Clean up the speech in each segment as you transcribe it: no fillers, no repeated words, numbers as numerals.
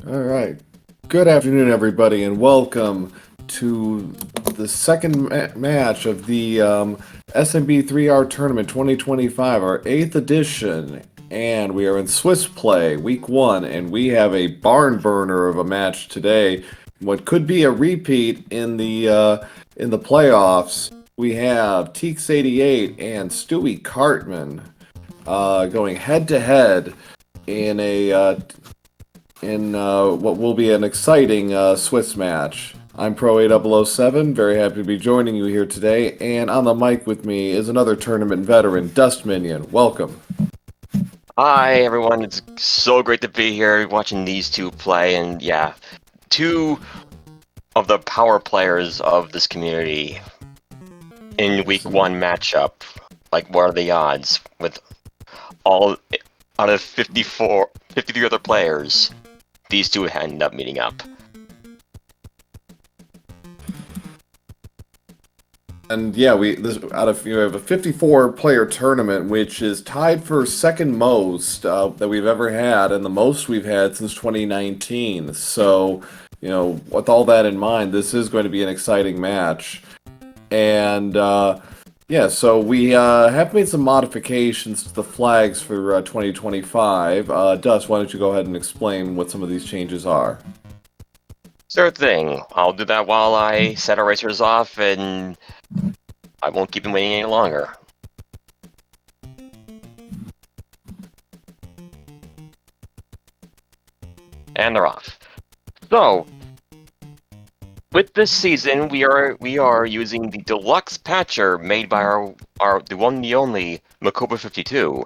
All right. Good afternoon, everybody, and welcome to the second match of the SMB3 Tournament 2025, our 8th edition. And we are in Swiss play, week 1, and we have a barn burner of a match today. What could be a repeat in the playoffs. We have TEEX88 and Stewie Cartman going head to head in what will be an exciting Swiss match. I'm Pro8007, very happy to be joining you here today, and on the mic with me is another tournament veteran, Dust Minion. Welcome. Hi everyone, it's so great to be here watching these two play, and yeah, two of the power players of this community in week 1 matchup. Like, what are the odds with all out of 53 other players? These two end up meeting up. And yeah, we have a 54-player tournament, which is tied for second most that we've ever had, and the most we've had since 2019. So, with all that in mind, this is going to be an exciting match. And yeah, so we have made some modifications to the flags for 2025. Dust, why don't you go ahead and explain what some of these changes are? Sure thing. I'll do that while I set our racers off, and I won't keep them waiting any longer. And they're off. So, with this season, we are using the deluxe patcher made by the one the only Makoba 52,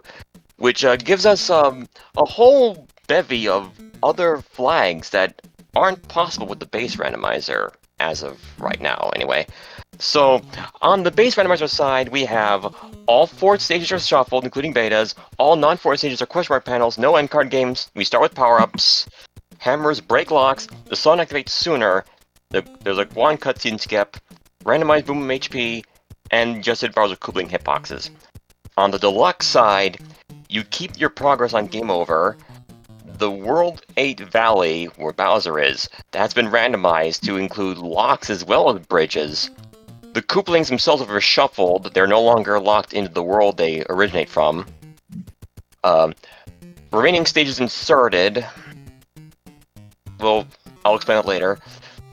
which gives us a whole bevy of other flags that aren't possible with the base randomizer as of right now, anyway. So, on the base randomizer side, we have all 4 stages are shuffled, including betas. All non-4 stages are question mark panels, no end card games. We start with power-ups. Hammers break locks, the sun activates sooner, there's a one cutscene skip, randomized boom HP, and adjusted bars with coupling hitboxes. On the deluxe side, you keep your progress on game over. The World 8 Valley, where Bowser is, that's been randomized to include locks as well as bridges. The couplings themselves are reshuffled, they're no longer locked into the world they originate from. Remaining stages inserted. Well, I'll explain it later.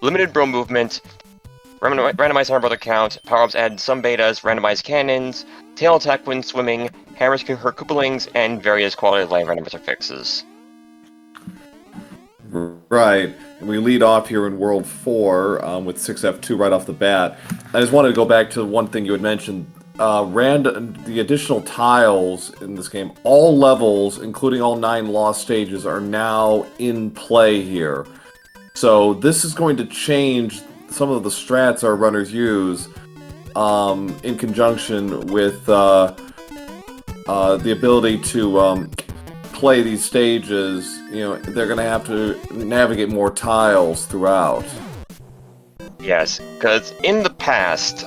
Limited bro movement, randomized hammer brother count, power-ups add some betas, randomized cannons, tail attack when swimming, hammers can hurt couplings, and various quality of life randomizer fixes. Right. And we lead off here in World 4 with 6F2 right off the bat. I just wanted to go back to one thing you had mentioned. The additional tiles in this game, all levels, including all 9 lost stages, are now in play here. So this is going to change some of the strats our runners use in conjunction with the ability to play these stages. They're going to have to navigate more tiles throughout. Yes, because in the past,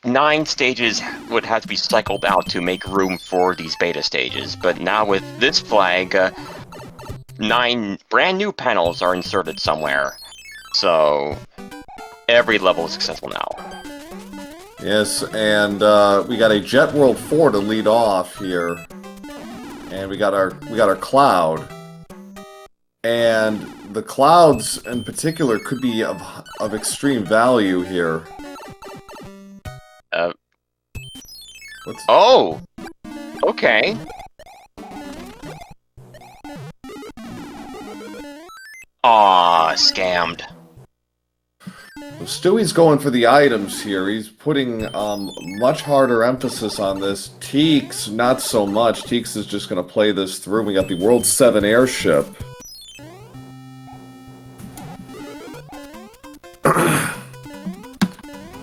9 stages would have to be cycled out to make room for these beta stages, but now with this flag, 9 brand new panels are inserted somewhere, so every level is successful now. Yes, and we got a Jet World 4 to lead off here, and we got our Cloud, and the clouds in particular could be of extreme value here. Oh! Okay. Aw, scammed. Stewie's going for the items here. He's putting much harder emphasis on this. Teeks, not so much. Teeks is just going to play this through. We got the World 7 airship.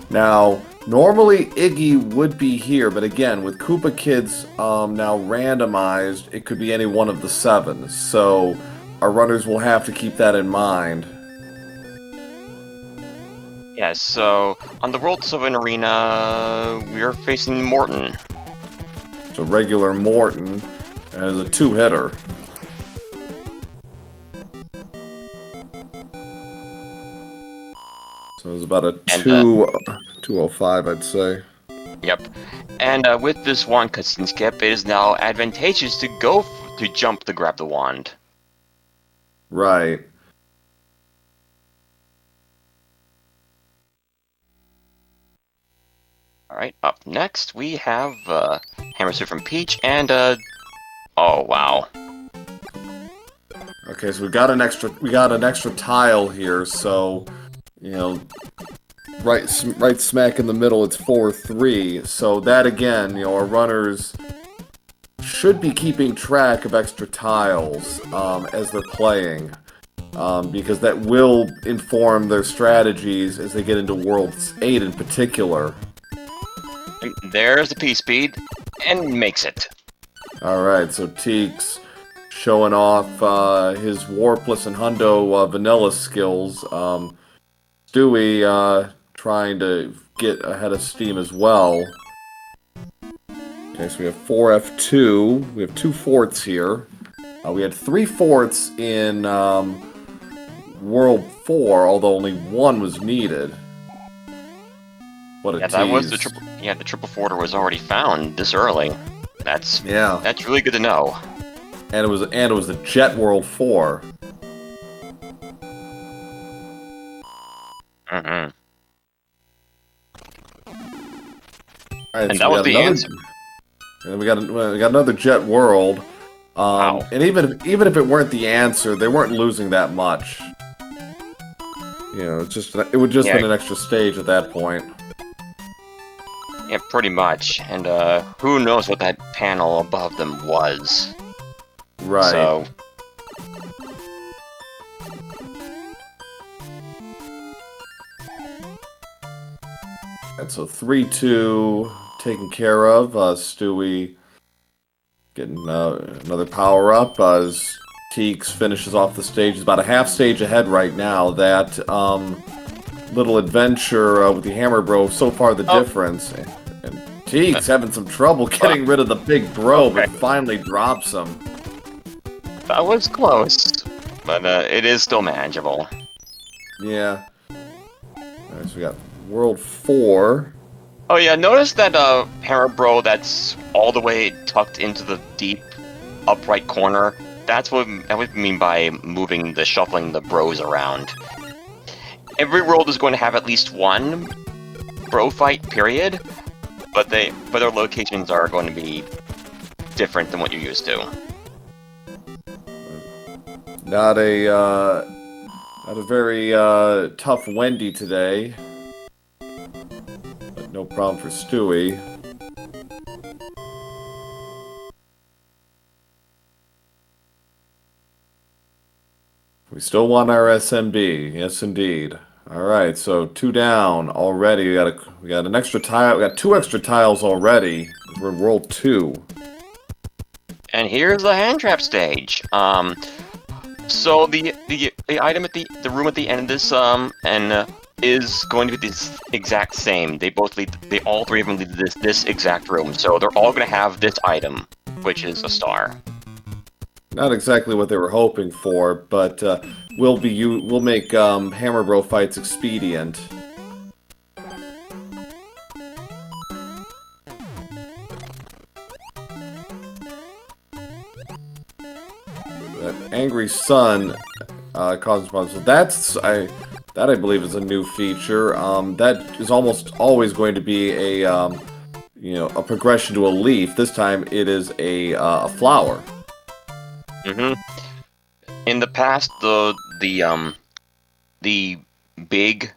Now, normally Iggy would be here, but again, with Koopa Kids now randomized, it could be any one of the 7. So our runners will have to keep that in mind. Yeah, so on the World 7 arena, we are facing Morton. So regular Morton. And it's a two-hitter. So it was about a 205, I'd say. Yep. And with this wand cutscene skip, it is now advantageous to go to jump to grab the wand. Right. Alright, up next we have Hammer Suit from Peach and oh wow. Okay, so we got an extra tile here, so you know, right smack in the middle, it's 4-3. So that again, you know, our runners should be keeping track of extra tiles as they're playing, because that will inform their strategies as they get into World 8 in particular. There's the P-Speed, and makes it. Alright, so TEEX showing off his Warpless and Hundo vanilla skills. Stewie trying to get ahead of steam as well. Okay, so we have 4F2. We have 2 fourths here. We had 3 fourths in World 4, although only 1 was needed. What a tease. That was the triple. Yeah, the triple forwarder was already found this early. That's really good to know. And it was the Jet World 4. Mm-hmm. Right, and so that was the answer. And we got another Jet World. Wow. And even if it weren't the answer, they weren't losing that much. You know, it would just been an extra stage at that point. Yeah, pretty much. And who knows what that panel above them was. Right. So. And so 3-2 taken care of. Stewie getting another power up as TEEX finishes off the stage. He's about a half stage ahead right now. That little adventure with the Hammer Bro, so far the difference. And TEEX having some trouble getting rid of the big bro, but finally drops him. That was close, but it is still manageable. Yeah. Alright, so we got World 4. Oh yeah, notice that Hammer Bro that's all the way tucked into the deep upright corner. That's what we mean by shuffling the bros around. Every world is going to have at least one bro fight, period. But their locations are going to be different than what you're used to. Not a very tough Wendy today. But no problem for Stewie. We still want our SMB, yes indeed. Alright, so 2 down already. We got an extra tile. We got 2 extra tiles already. We're in World 2. And here's the hand trap stage. So the item at the room at the end of this is going to be this exact same. They all three of them lead this exact room. So they're all going to have this item, which is a star. Not exactly what they were hoping for, but we'll make Hammer Bro fights expedient. That Angry Sun causes problems. So that I believe is a new feature. That is almost always going to be a a progression to a leaf. This time it is a flower. Mm-hmm. In the past, the big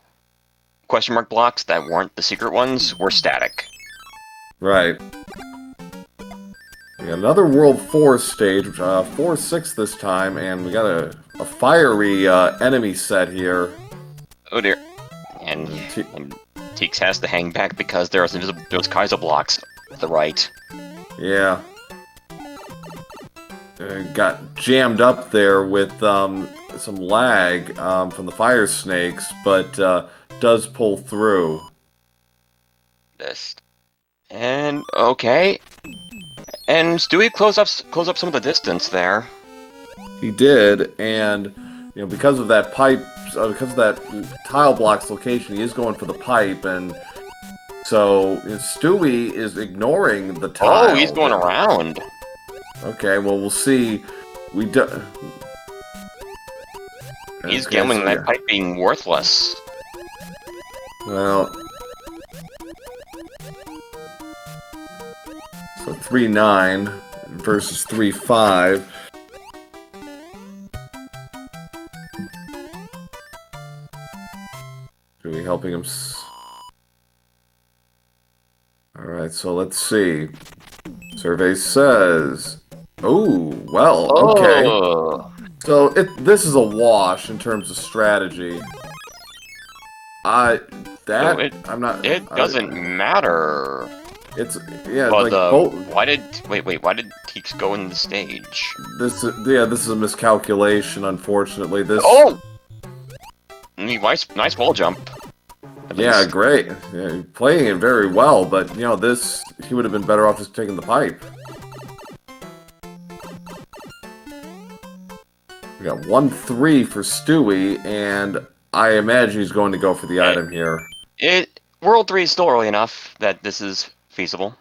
question mark blocks that weren't the secret ones were static. Right. We got another World 4 stage, 4-6 this time, and we got a fiery enemy set here. Oh dear. And TEEX has to hang back because there's Kaiser blocks to the right. Yeah. Got jammed up there with some lag from the fire snakes, but does pull through. And okay. And Stewie close up some of the distance there. He did, and because of that pipe, because of that tile block's location, he is going for the pipe, and so Stewie is ignoring the tile. Oh, he's going around. Okay, well we'll see. He's gambling that pipe being worthless. Well, so 3-9 versus 3-5. Are we helping him? Alright, so let's see. Survey says... Oh, well, okay. Oh. So, this is a wash in terms of strategy. I'm not... It doesn't matter. It's... Yeah, but like... why did TEEX go in the stage? This is a miscalculation, unfortunately. Oh! Nice wall jump. Yeah, great. Yeah, playing it very well, but, he would have been better off just taking the pipe. We got 1-3 for Stewie, and I imagine he's going to go for the item here. World 3 is still early enough that this is feasible.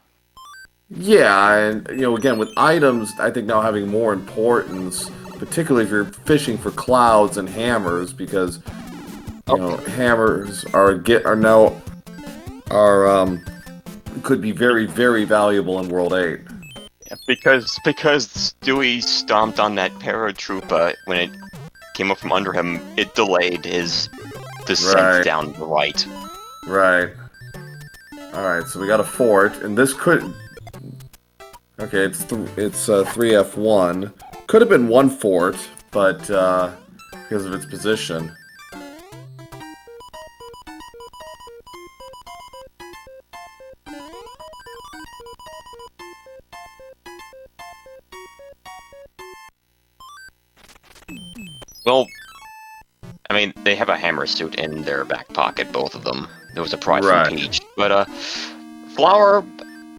Yeah, and, again, with items, I think now having more importance, particularly if you're fishing for clouds and hammers, because... hammers could be very, very valuable in World 8. Yeah, because Stewie stomped on that paratrooper when it came up from under him, it delayed his descent down the right. Right. Alright, so we got a fort, and this could... Okay, it's 3F1. Could have been one fort, but, because of its position. Well, I mean, they have a hammer suit in their back pocket, both of them. There was a prize from Peach. But, Flower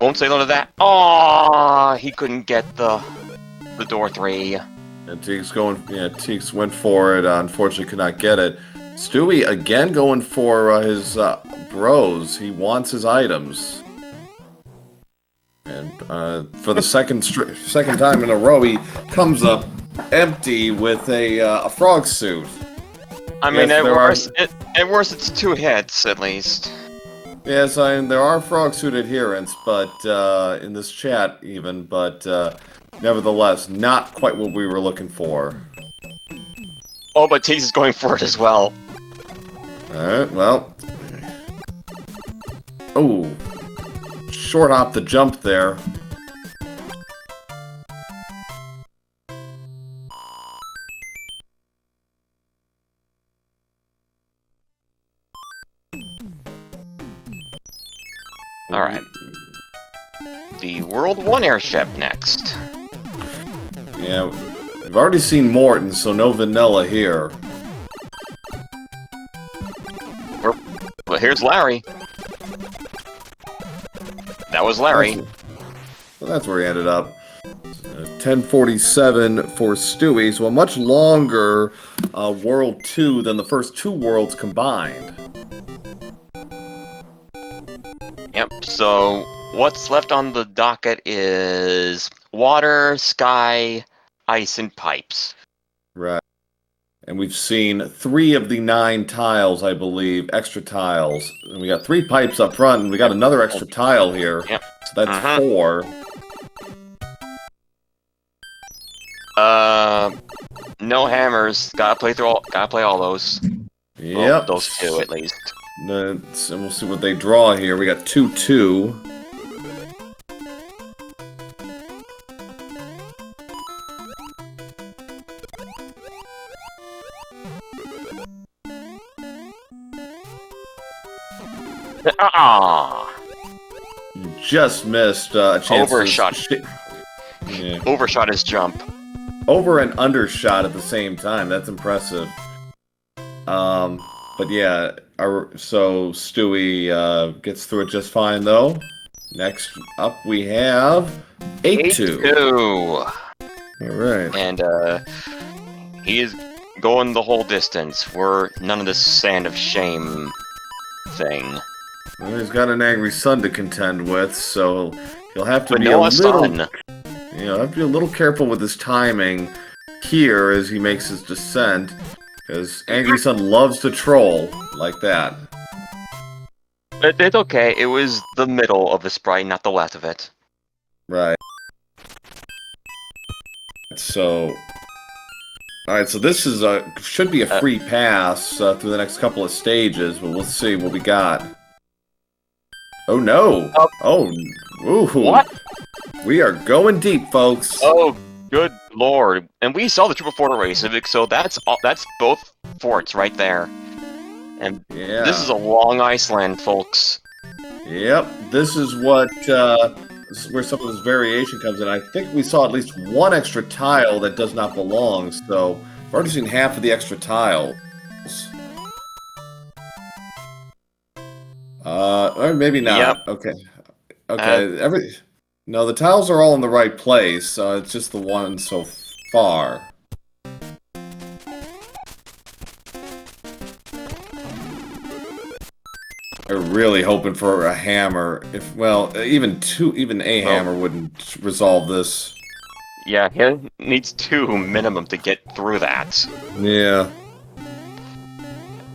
won't say no to that. Aww, he couldn't get the door 3. And TEEX went for it, unfortunately could not get it. Stewie again going for his bros. He wants his items. And for the second time in a row, he comes up empty with a frog suit. I mean, at worst, it's 2 hits, at least. Yes, there are frog suit adherents, but in this chat even, but nevertheless, not quite what we were looking for. Oh, but TEEX is going for it as well. Alright, well. Oh. Short hop the jump there. Alright. The World 1 airship next. Yeah, we've already seen Morton, so no vanilla here. Well, here's Larry. That was Larry. Well, that's where he ended up. 1047 for Stewie, so a much longer World 2 than the first 2 worlds combined. Yep, so what's left on the docket is water, sky, ice, and pipes. Right. And we've seen 3 of the 9 tiles, I believe, extra tiles. And we got 3 pipes up front, and we got another extra tile here. Yep. So that's 4. No hammers. Gotta play all those. Yep. Well, those 2 at least. And we'll see what they draw here. We got 2-2. You just missed a chance. Overshot. Yeah. Overshot his jump. Over and undershot at the same time. That's impressive. But yeah, so Stewie gets through it just fine, though. Next up we have 8-2. 8-2. Alright. And he is going the whole distance. We're none of this sand of shame thing. Well, he's got an angry son to contend with, so he'll have to be a Vanilla little... Sun. Have to be a little careful with his timing here as he makes his descent, because Angry Son loves to troll like that. But it's okay. It was the middle of the sprite, not the last of it. Right. So... Alright, so this is should be a free pass through the next couple of stages, but we'll see what we got. Oh no! Oh, ooh. What? We are going deep, folks. Oh, good lord! And we saw the triple fort array, Civic. So that's both forts right there. And yeah, this is a long Iceland, folks. Yep, this is what this is where some of this variation comes in. I think we saw at least one extra tile that does not belong. So we've already seen half of the extra tiles. Or maybe not. Yep. Okay. Okay. No, the tiles are all in the right place. It's just the one so far. They're really hoping for a hammer. Even a hammer wouldn't resolve this. Yeah, he needs 2 minimum to get through that. Yeah.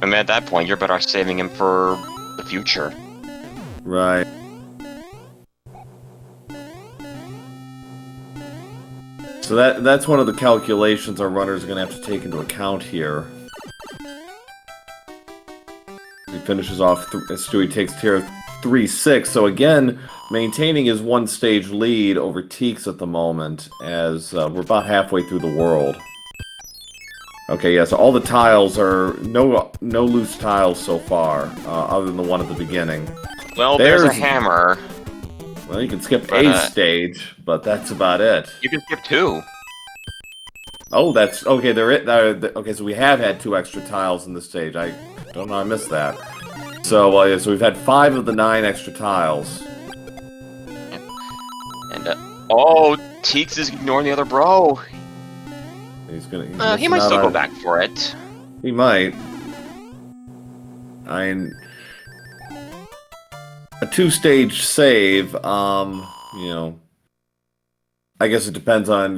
I mean, at that point, you're better off saving him for the future. Right. So that's one of the calculations our runners are going to have to take into account here. He finishes off, Stewie takes tier 3-6, so again, maintaining his 1-stage lead over TEEX at the moment, as we're about halfway through the world. Okay, yeah, so all the tiles are, no loose tiles so far, other than the one at the begining. Well, there's a hammer. Well, you can skip a stage, but that's about it. You can skip 2. Oh, that's okay. Okay, so we have had 2 extra tiles in this stage. I don't know, I missed that. So, yeah, so we've had 5 of the 9 extra tiles. And oh, TEEX is ignoring the other bro. He might still go back for it. He might. I mean, a 2-stage save. I guess it depends on,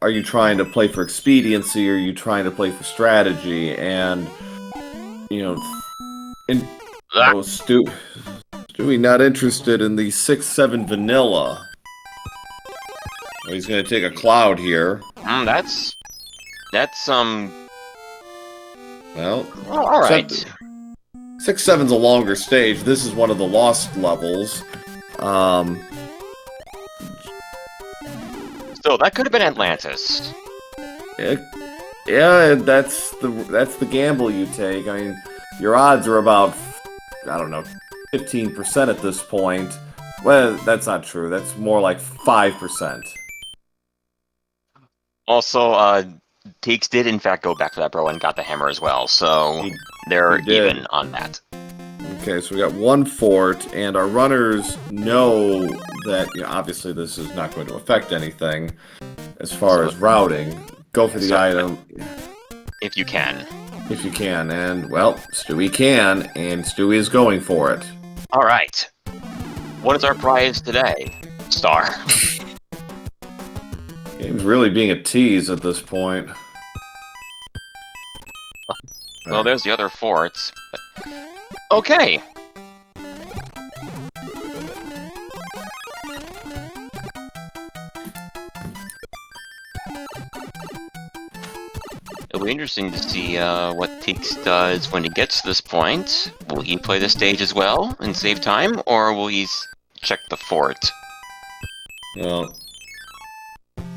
are you trying to play for expediency or are you trying to play for strategy? And, Stewie not interested in the 6-7 vanilla. Well, he's going to take a cloud here. That's well, all right. 6-7's a longer stage. This is one of the lost levels. So that could have been Atlantis. Yeah, that's the gamble you take. I mean, your odds are about, I don't know, 15% at this point. Well, that's not true. That's more like 5%. Also, TEEX did in fact go back to that bro and got the hammer as well, so they're even on that. Okay, so we got 1 fort, and our runners know that, obviously this is not going to affect anything as far as routing. Go for the item. If you can. If you can, and, well, Stewie can, and Stewie is going for it. Alright. What is our prize today? Star. Game's really being a tease at this point. Well, there's the other forts. But... Okay. It'll be interesting to see what TEEX does when he gets to this point. Will he play the stage as well and save time, or will he check the fort? Well,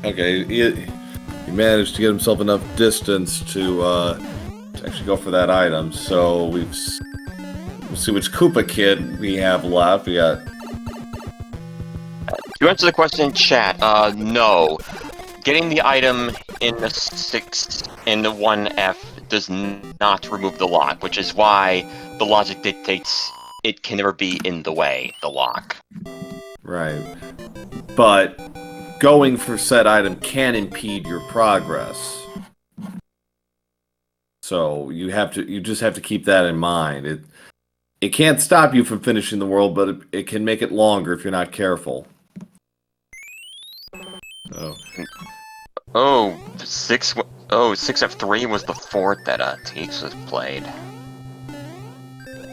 okay, he managed to get himself enough distance to actually go for that item. So we'll see which Koopa kid we have left. We got. To answer the question in chat, no. Getting the item in the 1F does not remove the lock, which is why the logic dictates it can never be in the way, the lock. Right. But going for said item can impede your progress. So you just have to keep that in mind. It can't stop you from finishing the world, but it can make it longer if you're not careful. So. Oh, 6F3 was the fort that Teeks was played.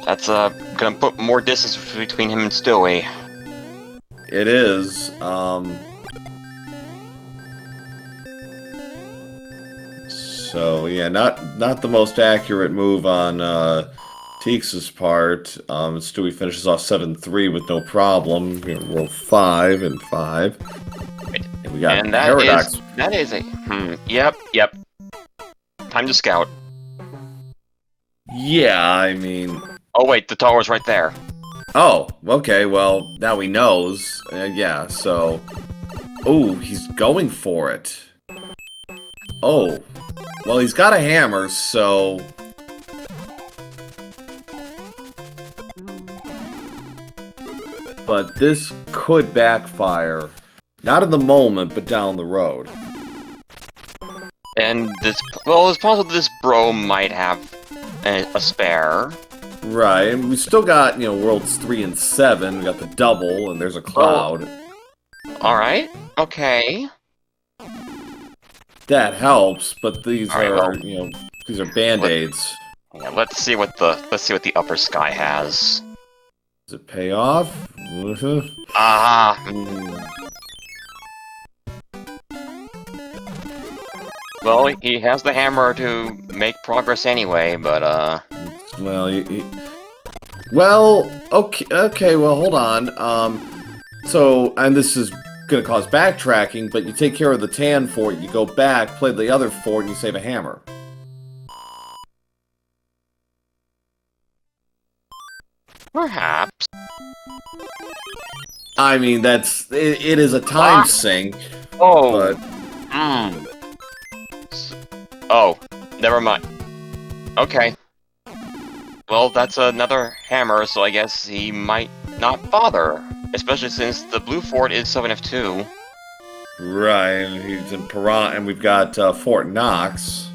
That's gonna put more distance between him and Stewie. It is. So yeah, not the most accurate move on Teeks' part. Stewie finishes off 7-3 with no problem. Roll 5 and 5. And we got Paradox. That is a Yep. Time to scout. Yeah, I mean. Oh wait, the tower's right there. Oh, okay. Well, now he knows. Yeah. So. Oh, he's going for it. Oh. Well, he's got a hammer, so... But this could backfire. Not in the moment, but down the road. And this... Well, it's possible this bro might have a spare. Right, and we still got, worlds 3 and 7. We got the double, and there's a cloud. Alright, okay. That helps, but these these are band-aids. Yeah, let's see what the upper sky has. Does it pay off? Ah. Well, he has the hammer to make progress anyway, but well, okay. Well, hold on. So, and this is gonna cause backtracking, but you take care of the tan fort, you go back, play the other fort, and you save a hammer. Perhaps. I mean, it is a time sink. Oh. But... Oh, never mind. Okay. Well, that's another hammer, so I guess he might not bother. Especially since the blue fort is 7F2. Right, and he's in Piranha, and we've got Fort Knox.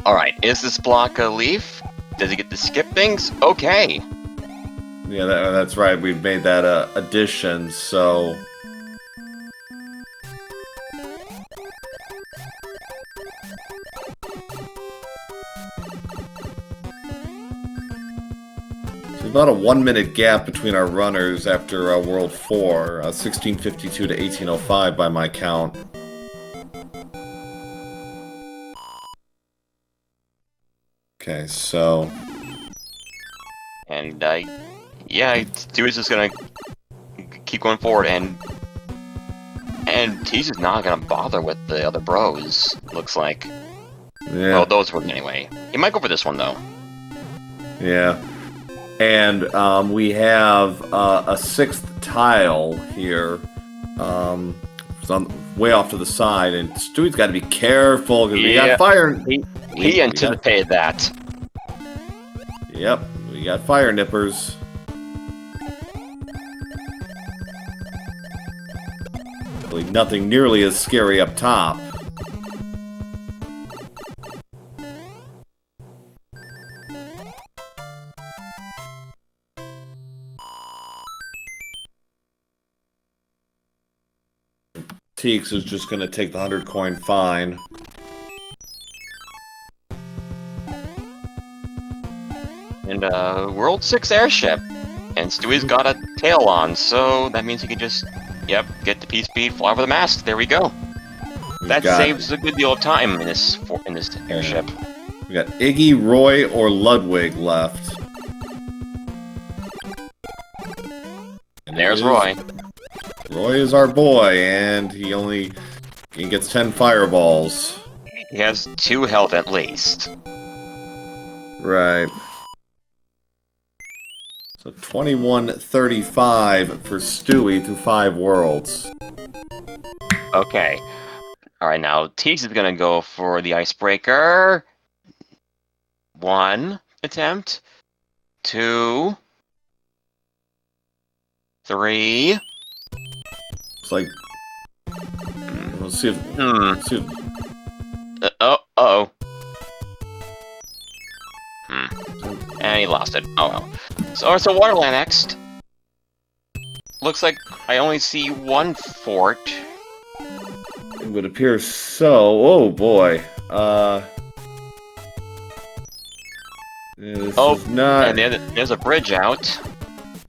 Alright, is this block a leaf? Does he get to skip things? Okay. Yeah, that's right. We've made that addition, so... About a 1-minute gap between our runners after World 4, 1652 to 1805 by my count. Okay, so... And, yeah, Stewie's just gonna keep going forward, and he's just not gonna bother with the other bros, looks like. Yeah. Well, those were anyway. He might go for this one, though. Yeah. And we have a 6th tile here. It's way off to the side, and Stewie's got to be careful because we got fire. He anticipated that. Yep, we got fire nippers. Really nothing nearly as scary up top. Teeks is just going to take the 100-coin fine. And, World 6 airship. And Stewie's got a tail on, so that means he can just, get to P-speed, fly over the mast. There we go. That saves a good deal of time in this airship. We got Iggy, Roy, or Ludwig left. And there's Roy. Roy is our boy, and he gets 10 fireballs. He has 2 health at least. Right. So 2135 for Stewie through 5 worlds. Okay. Alright, now Teeks is gonna go for the icebreaker. 1 attempt. 2. 3. It's like... Let's see if... Let's see if uh-oh. And he lost it. Oh well. So it's a Waterland next. Looks like I only see one fort. it would appear so. Oh boy. This is not... And there's a bridge out.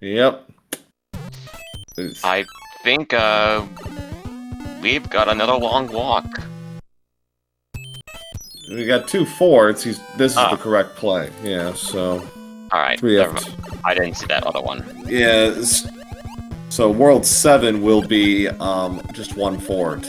Yep. I think, we've got another long walk. We got 2 forts. This is the correct play. Yeah, so... Alright, I didn't see that other one. Yeah, so World 7 will be, just 1 fort.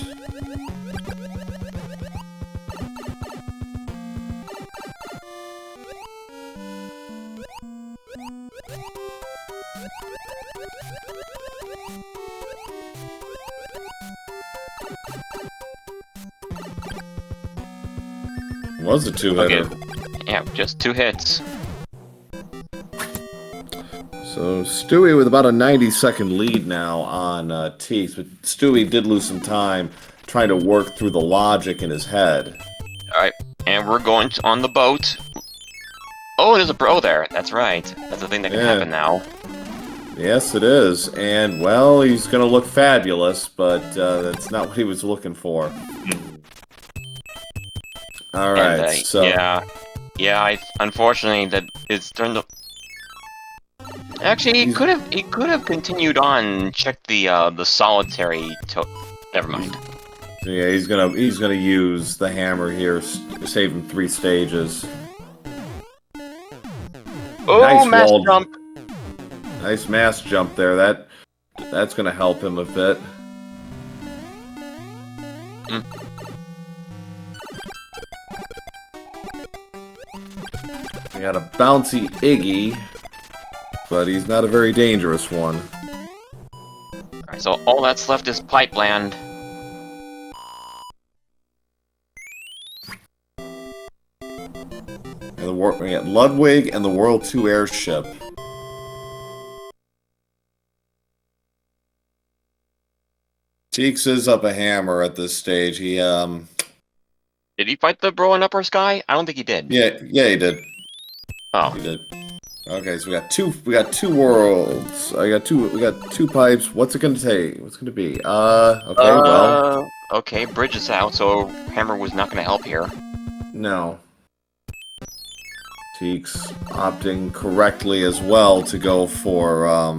Was a 2-hitter. Okay. Yeah, just 2 hits. So Stewie with about a 90-second lead now on TEEX, but Stewie did lose some time trying to work through the logic in his head. Alright, and we're going on the boat. Oh, there's a bro there. That's right. That's the thing that can happen now. Yes, it is. And, well, he's going to look fabulous, but that's not what he was looking for. Alright, so... Yeah, unfortunately, that it's turned up... Actually, he could have continued on and checked the solitary never mind. So yeah, he's gonna use the hammer here, save him 3 stages. Oh, nice mass jump! Nice mass jump there. That's gonna help him a bit. We got a bouncy Iggy, but he's not a very dangerous one. Alright, so all that's left is Pipeland. And we got Ludwig and the World 2 airship. TEEX is up a hammer at this stage. He Did he fight the bro in Upper Sky? I don't think he did. Yeah, he did. Oh. He did. Okay, so we got two worlds. We got 2 pipes. What's it gonna take? What's it gonna be? Okay, well. Okay, bridge is out, so hammer was not gonna help here. No. TEEX opting correctly as well to go for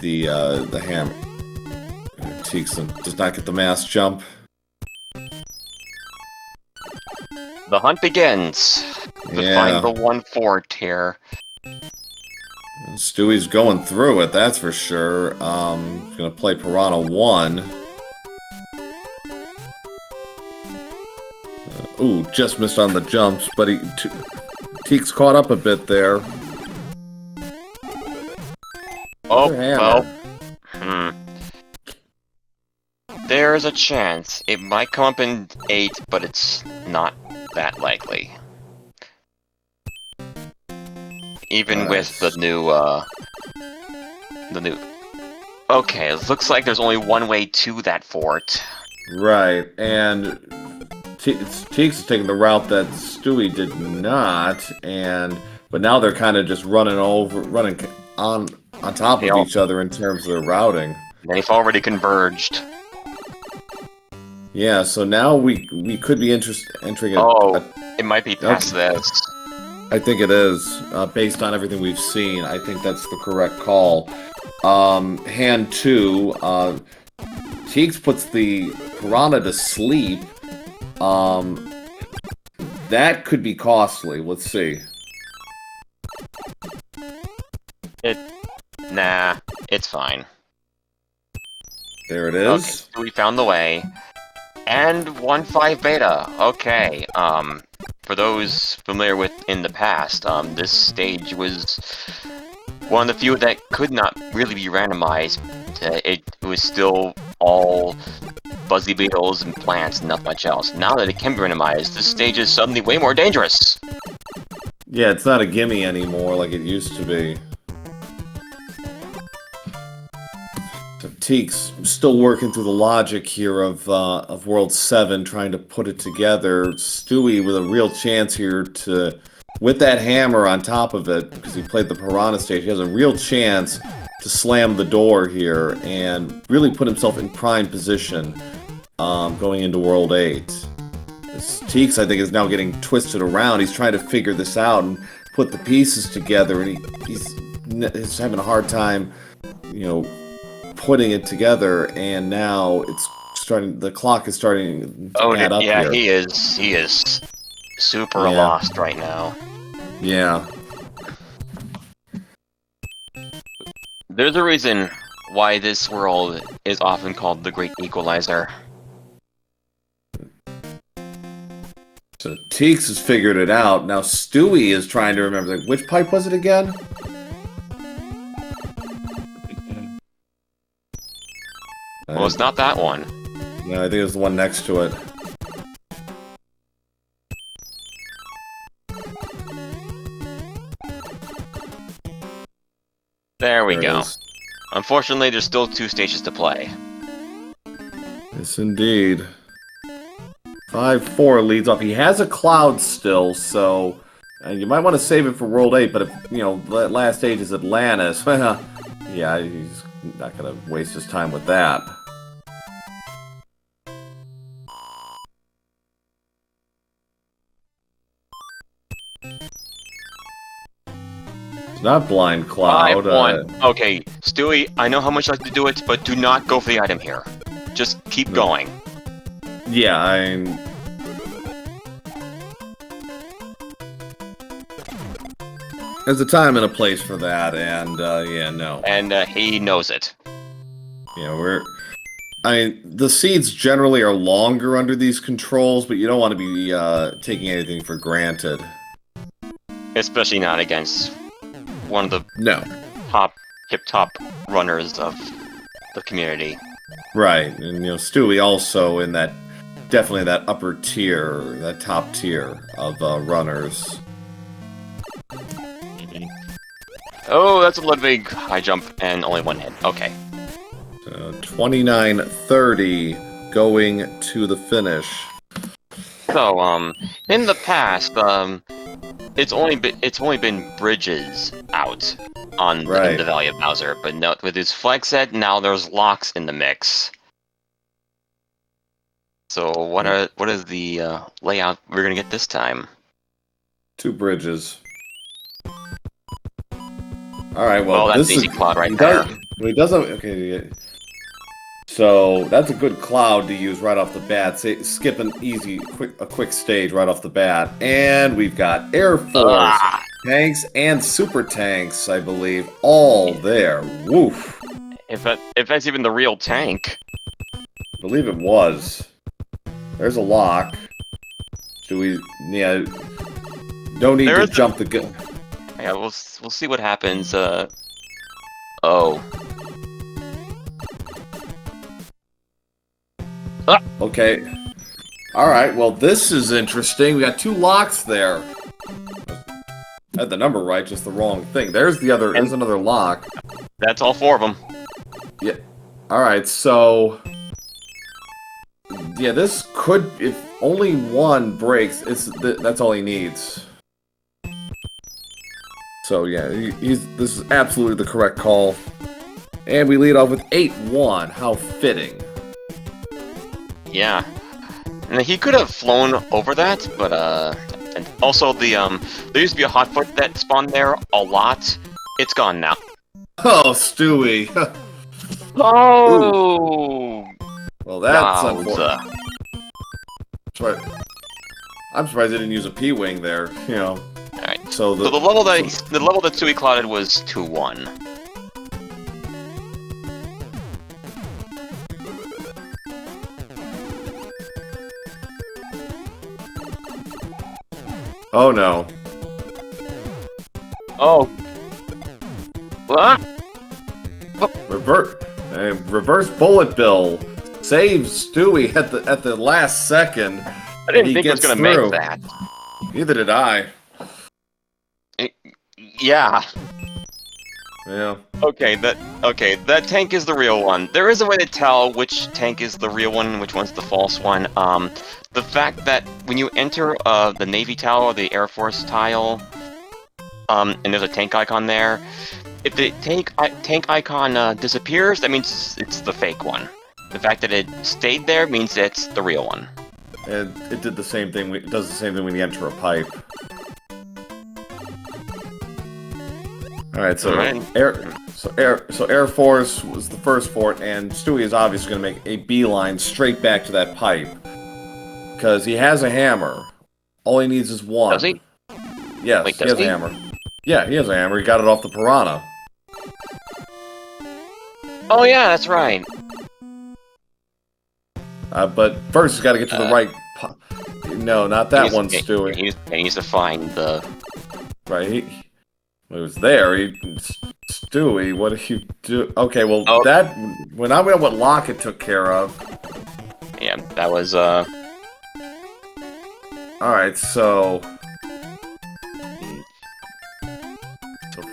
the hammer. TEEX does not get the mass jump. The hunt begins to find the 1 fort here. Stewie's going through it, that's for sure. He's gonna play Piranha 1. Ooh, just missed on the jumps, but TEEX caught up a bit there. Oh, well. There's a chance. It might come up in 8, but it's not that likely. Even with the new, Okay, it looks like there's only one way to that fort. Right, and TEEX is taking the route that Stewie did not, but now they're kind of just running on top of each other in terms of their routing. They've already converged. Yeah, so now we could be entering it might be past this. I think it is, based on everything we've seen. I think that's the correct call. Hand 2, TEEX puts the Piranha to sleep. That could be costly. Let's see. Nah, it's fine. There it is. Okay, so we found the way. And 1.5 beta. Okay, for those familiar with in the past, this stage was one of the few that could not really be randomized. It was still all fuzzy beetles and plants and not much else. Now that it can be randomized, this stage is suddenly way more dangerous. Yeah, it's not a gimme anymore like it used to be. Teek's still working through the logic here of World 7, trying to put it together. Stewie with a real chance here to, with that hammer on top of it, because he played the Piranha stage, he has a real chance to slam the door here and really put himself in prime position going into World 8. Teeks, I think, is now getting twisted around. He's trying to figure this out and put the pieces together, and he's having a hard time, you know, putting it together. And now it's starting. The clock is starting to add up here. He is super lost right now. Yeah. There's a reason why this world is often called the Great Equalizer. So Teeks has figured it out. Now Stewie is trying to remember, like, which pipe was it again? Well, it's not that one. No, I think it was the one next to it. There we go. Unfortunately, there's still 2 stages to play. Yes, indeed. 5-4 leads off. He has a cloud still, so you might want to save it for World 8, but if, you know, that last stage is Atlantis, yeah, he's not going to waste his time with that. It's not Blind Cloud. 5-1. Okay, Stewie, I know how much you like to do it, but do not go for the item here. Just keep going. Yeah, there's a time and a place for that, and yeah, no. And he knows it. Yeah, the seeds generally are longer under these controls, but you don't want to be taking anything for granted. Especially not against one of the hip-top runners of the community. Right, and you know, Stewie also in that, definitely that upper tier, that top tier of runners. Oh, that's a Ludwig high jump and only 1 hit. Okay. 29-30 going to the finish. So, in the past, it's only been bridges out on in the Valley of Bowser, but no, with his flag set, now there's locks in the mix. So what is the layout we're gonna get this time? 2 bridges. All right. Well, that's this easy is cloud right there. He doesn't. Okay. So that's a good cloud to use right off the bat. Skip a quick stage right off the bat, and we've got Air Force tanks and super tanks, I believe, all there. Woof. If that's even the real tank. I believe it was. There's a lock. Do we? Yeah. Don't need to jump the gun. Yeah, we'll see what happens. Okay. Alright, well this is interesting. We got 2 locks there. I had the number right, just the wrong thing. There's another lock. That's all 4 of them. Yeah. Alright, so... yeah, this could... if only one breaks, that's all he needs. So yeah, this is absolutely the correct call. And we lead off with 8-1. How fitting. Yeah. And he could have flown over that, but and also there used to be a hotfoot that spawned there a lot. It's gone now. Oh, Stewie. Oh. Well, that's unfortunate. I'm surprised they didn't use a P-wing there. You know. All right. So the level that Stewie clouded was 2-1. Oh no. Oh. What? Reverse bullet bill saves Stewie at the last second. I didn't think he was gonna make that. Neither did I. Yeah. Yeah. Okay, that tank is the real one. There is a way to tell which tank is the real one and which one's the false one. The fact that when you enter the Navy tile or the Air Force tile, and there's a tank icon there, if the tank icon disappears, that means it's the fake one. The fact that it stayed there means it's the real one. And it did the same thing. It does the same thing when you enter a pipe. All right, so Air Force was the first fort, and Stewie is obviously going to make a beeline straight back to that pipe because he has a hammer. All he needs is one. Does he? Yes, Wait, he has a hammer. Yeah, he has a hammer. He got it off the piranha. Oh yeah, that's right. But first, he's got to get to the right. No, not that one, Stewie. He needs to find the. Right, he was there. Stewie, what did you do? Okay, well, that when I know what Lockett took care of. Yeah, that was All right, so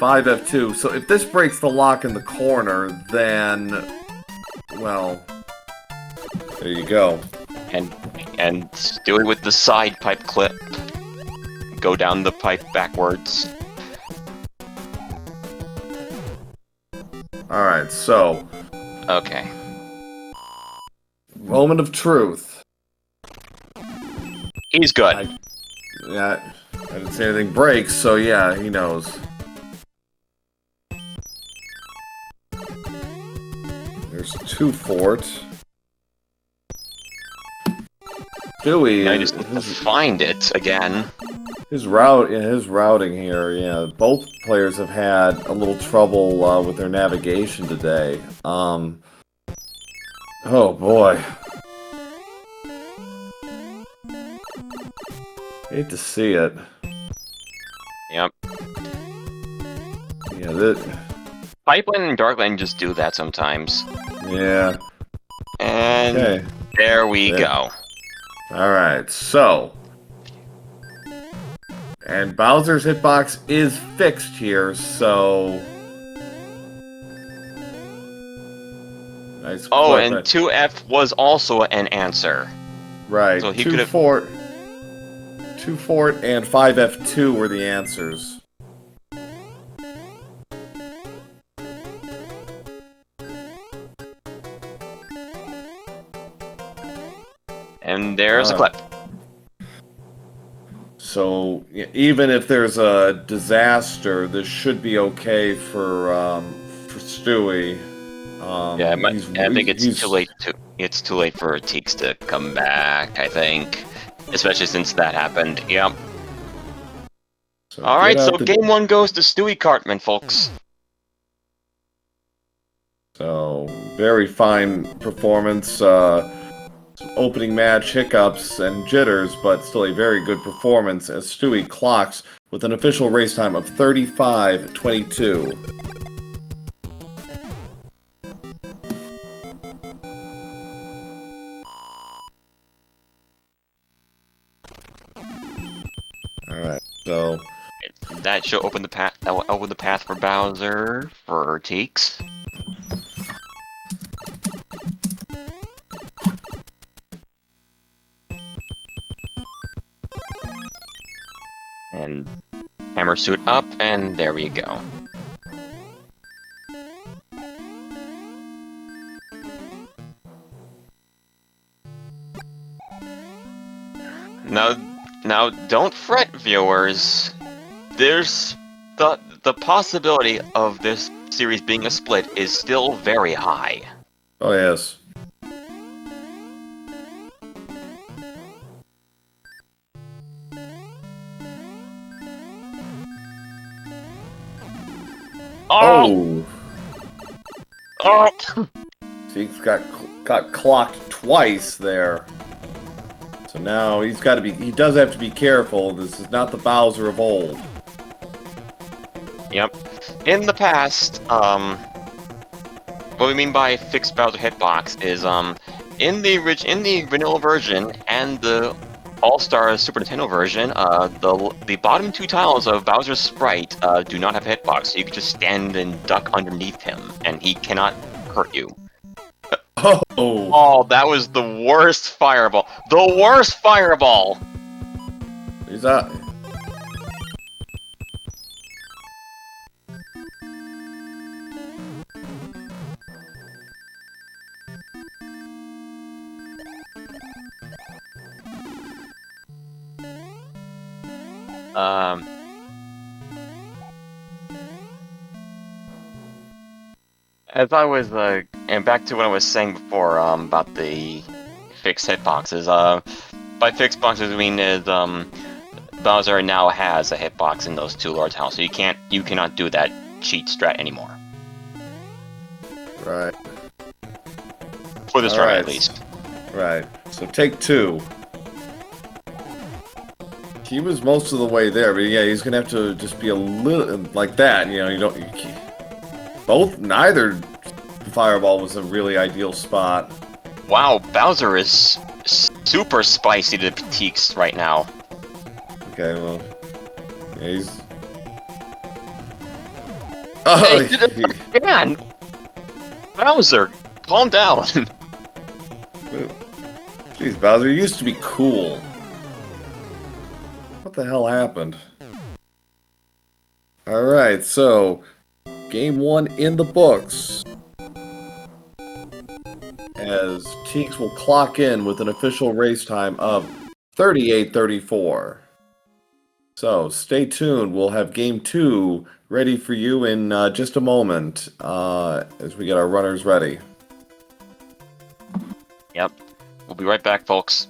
5F2. So if this breaks the lock in the corner, then well, there you go. and Stewie with the side pipe clip. Go down the pipe backwards. Alright, so Okay. moment of truth. He's good. I didn't say anything breaks, so yeah, he knows. There's 2 forts. Stewie, I just need to find it again. His routing here, yeah. Both players have had a little trouble with their navigation today. Oh boy. Hate to see it. Yep. Yeah, Pipeline and Darkline just do that sometimes. yeah. And Okay. there we go. Alright, so. And Bowser's hitbox is fixed here, so. Nice. Oh, clip. and 2F was also an answer. Right. So he 2 could have. fort, 2 fort, and 5F2 were the answers. And there's a clip. So even if there's a disaster, this should be okay for Stewie. Yeah, I think it's too late. It's too late for TEEX to come back. I think, especially since that happened. Yep. So All right, so the, game 1 goes to Stewie Cartman, folks. So very fine performance. Opening match hiccups and jitters, but still a very good performance as Stewie clocks with an official race time of 35:22. All right, so That should open the path. That will open the path for Bowser for TEEX. And hammer suit up, and there we go. Now, don't fret, viewers. There's the possibility of this series being a split is still very high. oh yes. Oh! Oh! Zeke's got clocked twice there. So now he does have to be careful. This is not the Bowser of old. Yep. In the past, what we mean by fixed Bowser hitbox is, in the vanilla version and the All-Star Super Nintendo version, the bottom two tiles of Bowser's sprite do not have a hitbox, so you can just stand and duck underneath him, and he cannot hurt you. Oh, Oh, that was the worst fireball. The worst fireball! he's out. As I was, and back to what I was saying before, about the fixed hitboxes, by fixed boxes, I mean is, Bowser now has a hitbox in those two lower tiles, so you cannot do that cheat strat anymore. Right. For this All run, right. at least. Right. So take 2. He was most of the way there, but yeah, he's gonna have to just be a little like that. You know, you can't, neither fireball was a really ideal spot. Wow, Bowser is super spicy to TEEX right now. Okay, well, yeah, he's. Oh, Hey, did it again! Bowser, calm down. Jeez, Bowser, you used to be cool. What the hell happened? Alright, so game 1 in the books. As TEEX will clock in with an official race time of 38:34. So stay tuned. We'll have game 2 ready for you in just a moment as we get our runners ready. Yep. We'll be right back, folks.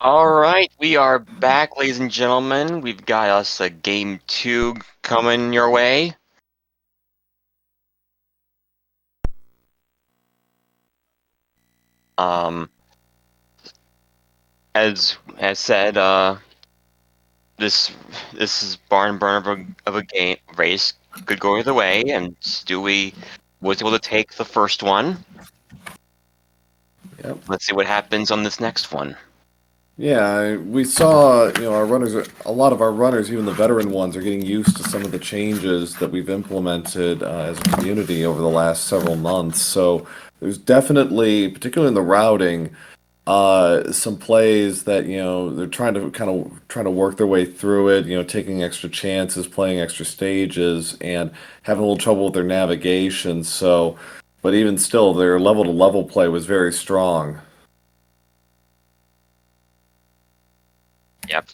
Alright, we are back, ladies and gentlemen. We've got us a game 2 coming your way. As said, this is barn burner of a game race could go either way, and Stewie was able to take the first one. Yep. Let's see what happens on this next one. Yeah, we saw, our runners, a lot of our runners, even the veteran ones, are getting used to some of the changes that we've implemented as a community over the last several months. So there's definitely, particularly in the routing, some plays that, they're trying to work their way through it, taking extra chances, playing extra stages, and having a little trouble with their navigation. So, but even still, their level-to-level play was very strong. Yep.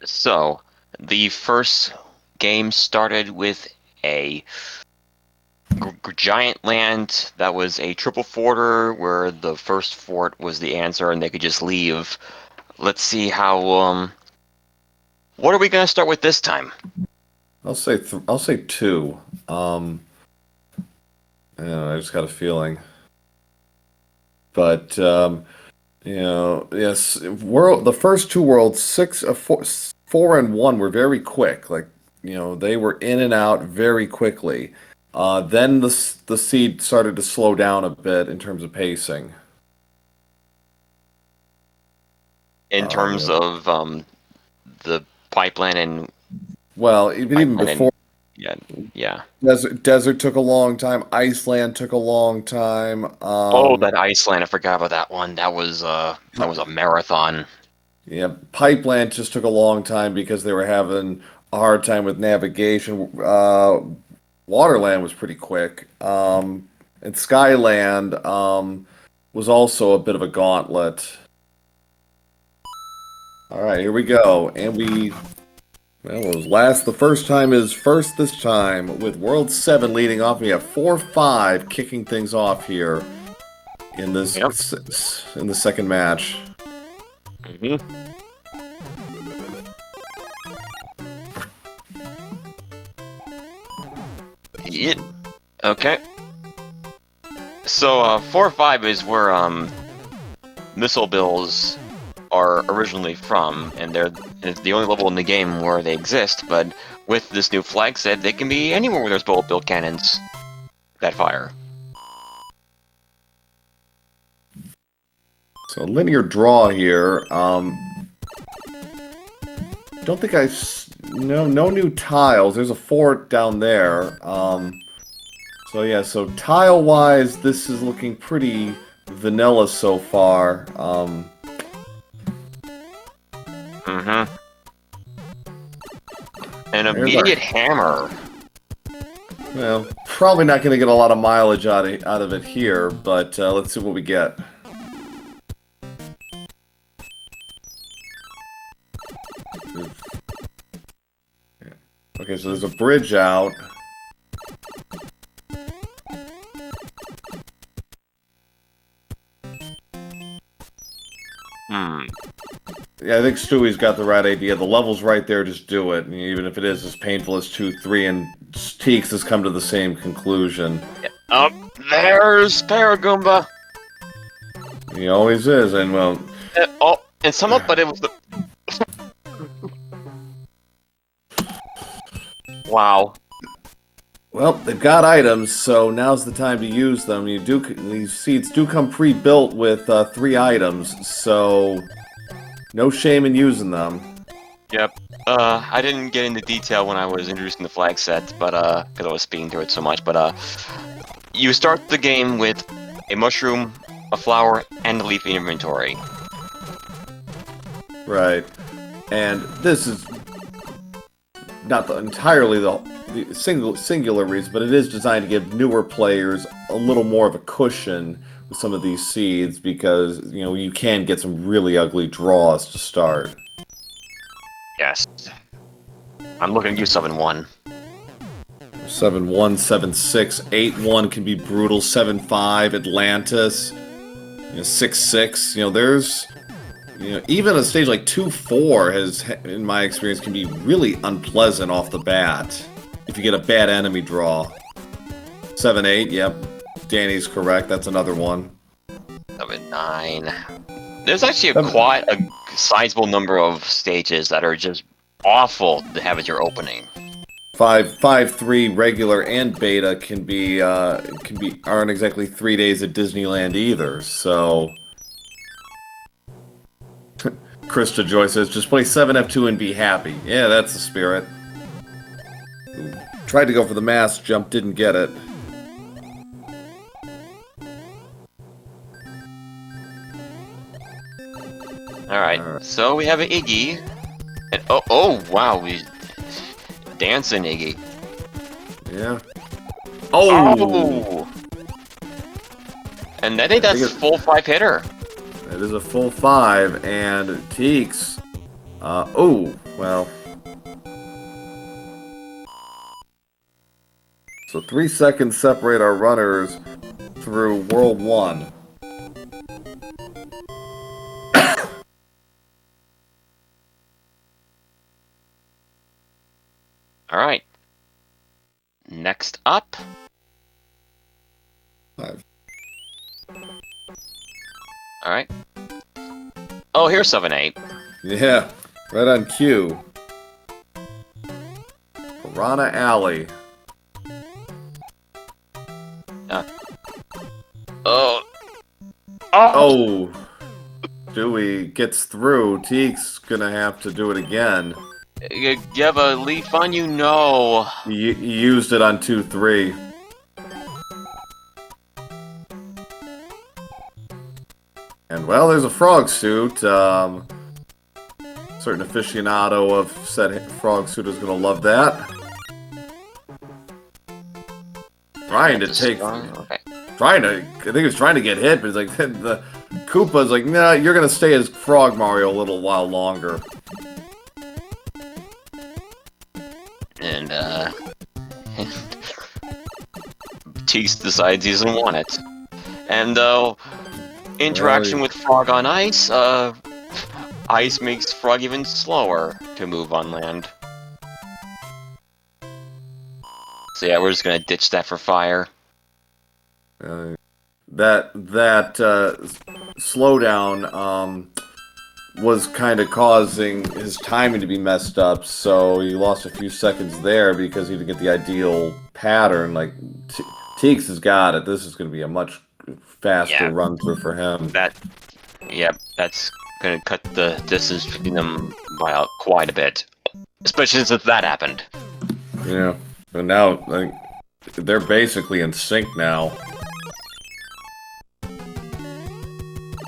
So, the first game started with a giant land that was a triple forter, where the first fort was the answer and they could just leave. Let's see how, what are we going to start with this time? I'll say two. I just got a feeling. But yes, the first two worlds, 4 and 1 were very quick. Like, they were in and out very quickly. Then the seed started to slow down a bit in terms of pacing. In terms of the pipeline and Well, even before. Yeah. Desert took a long time. Iceland took a long time. Oh, that Iceland! I forgot about that one. That was a marathon. Yeah, Pipeland just took a long time because they were having a hard time with navigation. Waterland was pretty quick. And Skyland was also a bit of a gauntlet. All right, here we go. And the first time is first this time with World 7 leading off. We have 4-5 kicking things off here in this in the second match. Yeah. Okay. So 4-5 is where missile bills are originally from, and it's the only level in the game where they exist. But with this new flag set, they can be anywhere where there's bullet bill cannons that fire. So linear draw here. Don't think no new tiles. There's a fort down there. So yeah, so tile-wise, this is looking pretty vanilla so far. An immediate hammer. Well, probably not going to get a lot of mileage out of it here, but let's see what we get. Okay, so there's a bridge out. Yeah, I think Stewie's got the right idea. The level's right there, just do it. And even if it is as painful as 2, 3, and TEEX has come to the same conclusion. Up there's Paragoomba. He always is, and well... and somehow, but it was the... Wow. Well, they've got items, so now's the time to use them. These seeds do come pre-built with 3 items, so no shame in using them. Yep. I didn't get into detail when I was introducing the flag set, but because I was speaking through it so much. But you start the game with a mushroom, a flower, and a leaf inventory. Right, and this is not entirely the singular reason, but it is designed to give newer players a little more of a cushion with some of these seeds because, you know, you can get some really ugly draws to start. Yes. I'm looking at you, 7-1. 7-1, 7-6, 8-1 can be brutal, 7-5, Atlantis, 6-6, there's... even a stage like 2-4 has, in my experience, can be really unpleasant off the bat if you get a bad enemy draw. 7-8, yep. Danny's correct. That's another one. 7-9. There's actually quite a sizable number of stages that are just awful to have as your opening. 5-3 regular and beta aren't exactly 3 days at Disneyland either. So. Krista Joy says, just play 7F2 and be happy. Yeah, that's the spirit. Tried to go for the mass jump, didn't get it. Alright, so we have an Iggy. And oh wow, we dancing Iggy. Yeah. Oh! And I think that's full 5 hitter. It is a full 5, and TEEX. Oh, well. So 3 seconds separate our runners through World 1. Alright. Next up. 5. Alright. Oh, here's 7-8. Yeah, right on cue. Piranha Alley. Oh! Stewie gets through. TEEX's gonna have to do it again. You have a leaf on you? No. He used it on 2-3. And, well, there's a frog suit. Certain aficionado of said frog suit is going to love that. I think he was trying to get hit, but he's like, the Koopa's like, nah, you're going to stay as Frog Mario a little while longer. And, TEEX decides he doesn't want it. And, interaction with Frog on ice, ice makes Frog even slower to move on land. So yeah, we're just gonna ditch that for fire. That slowdown was kind of causing his timing to be messed up, so he lost a few seconds there because he didn't get the ideal pattern. Like, TEEX has got it. This is going to be a much faster run through for him. That's gonna cut the distance between them by quite a bit, especially since that happened. Yeah, and now they're basically in sync now.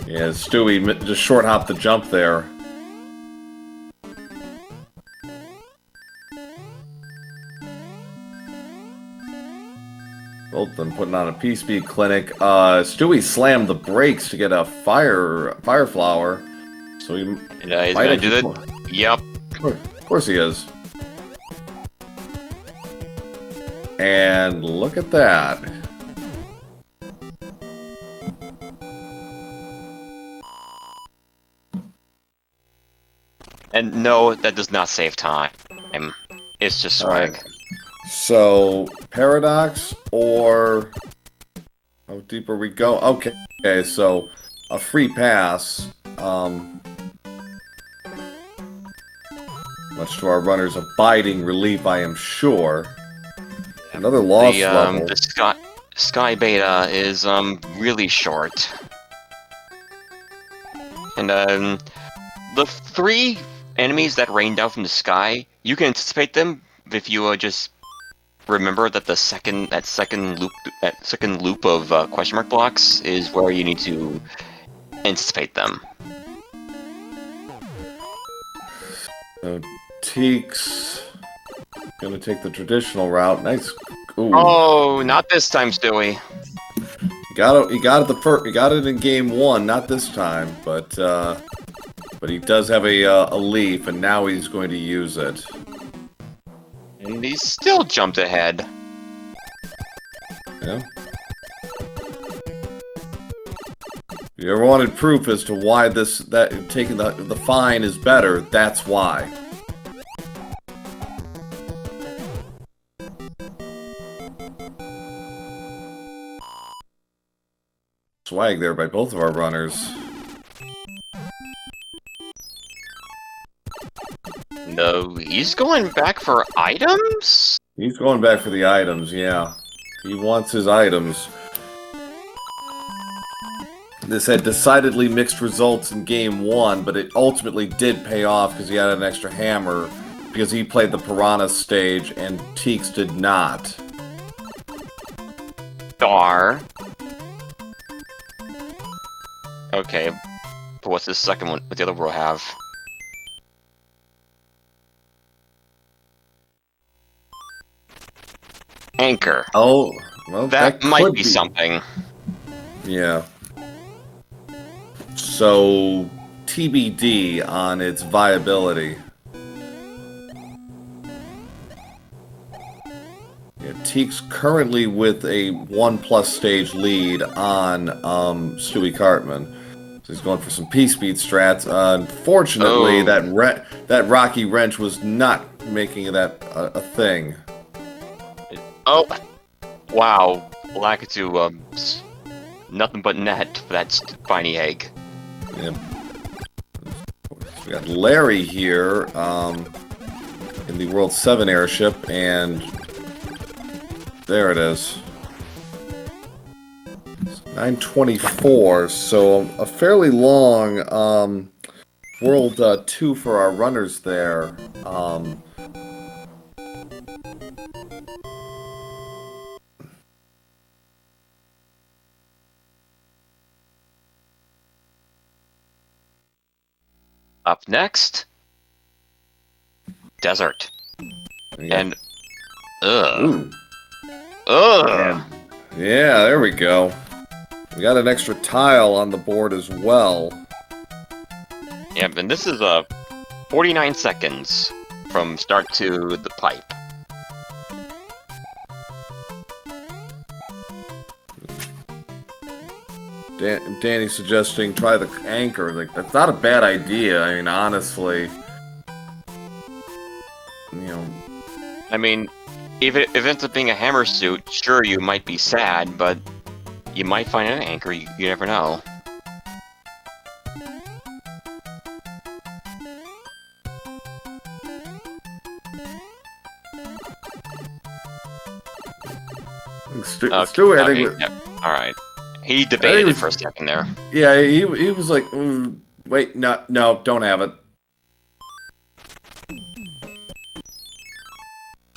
Yeah, Stewie just short hopped the jump there. Both of them putting on a P-Speed clinic. Stewie slammed the brakes to get a fire flower. So he he's gonna do that. Yep. Of course he is. And look at that. And no, that does not save time. It's just swag. Alright. So, Paradox or... How deep are we go? Okay, so a free pass. Much to our runner's abiding relief, I am sure. Another loss level. The Sky Beta is really short. And the 3 enemies that rain down from the sky, you can anticipate them if you just remember that the second loop of question mark blocks is where you need to anticipate them. So TEEX gonna take the traditional route. Nice. Ooh. Oh, not this time, Stewie. You got it in game 1, not this time, but he does have a leaf, and now he's going to use it. And he still jumped ahead. Yeah. If you ever wanted proof as to why taking the fine is better, that's why. Swag there by both of our runners. No, he's going back for items? He's going back for the items, yeah. He wants his items. This had decidedly mixed results in game 1, but it ultimately did pay off because he had an extra hammer, because he played the Piranha stage and TEEX did not. Dar. Okay, but what's the second one? What the other will have? Anchor. Oh, well, that might be something. Yeah. So, TBD on its viability. Yeah, TEEX currently with a 1+ stage lead on Stewie Cartman. So he's going for some P-speed strats. Unfortunately, that Rocky Wrench was not making that a thing. Oh, wow. Lakitu, nothing but net for that spiny egg. Yeah. We got Larry here in the World 7 airship, and there it is. 9:24, so a fairly long World 2 for our runners there. Up next, desert. And Ooh. ugh. Yeah, there we go. We got an extra tile on the board as well. Yeah, and this is 49 seconds from start to the pipe. Danny's suggesting try the anchor. Like, that's not a bad idea. I mean, honestly, you know. I mean, if it ends up being a hammer suit, sure, you might be sad, but you might find an anchor. You never know. Stewie, I think. Yep. All right. He debated it for a second there. Yeah, he was like, wait, no, don't have it.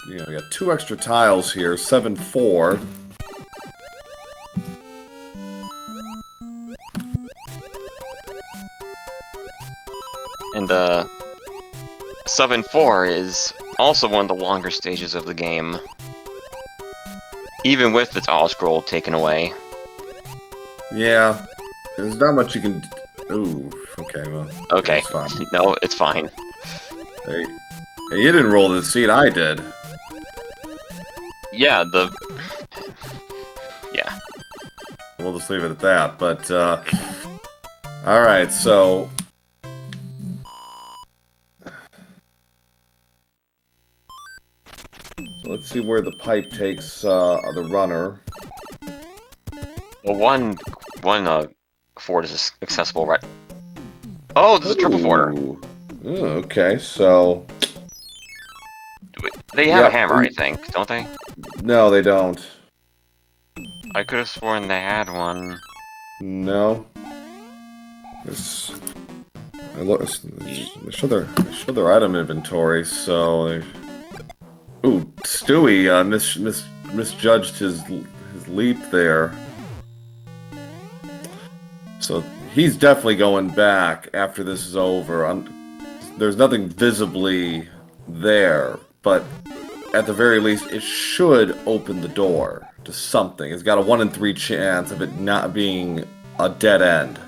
Yeah, we got 2 extra tiles here, 7-4. And 7-4 is also one of the longer stages of the game. Even with its all-scroll taken away. Yeah, there's not much you can... Ooh, okay, well... Okay, it's fine. No, it's fine. Hey, you didn't roll the seat, I did. Yeah, yeah. We'll just leave it at that, but, Alright, so... let's see where the pipe takes the runner. Well, one fort is accessible, right? Oh, this is a triple forter. Ooh. Okay, so... They have a Yep. hammer, I think, don't they? No, they don't. I could have sworn they had one. No. It's... I look. They show their item inventory, so... Ooh, Stewie misjudged his leap there. So he's definitely going back after this is over. There's nothing visibly there, but at the very least, it should open the door to something. It's got a 1 in 3 chance of it not being a dead end.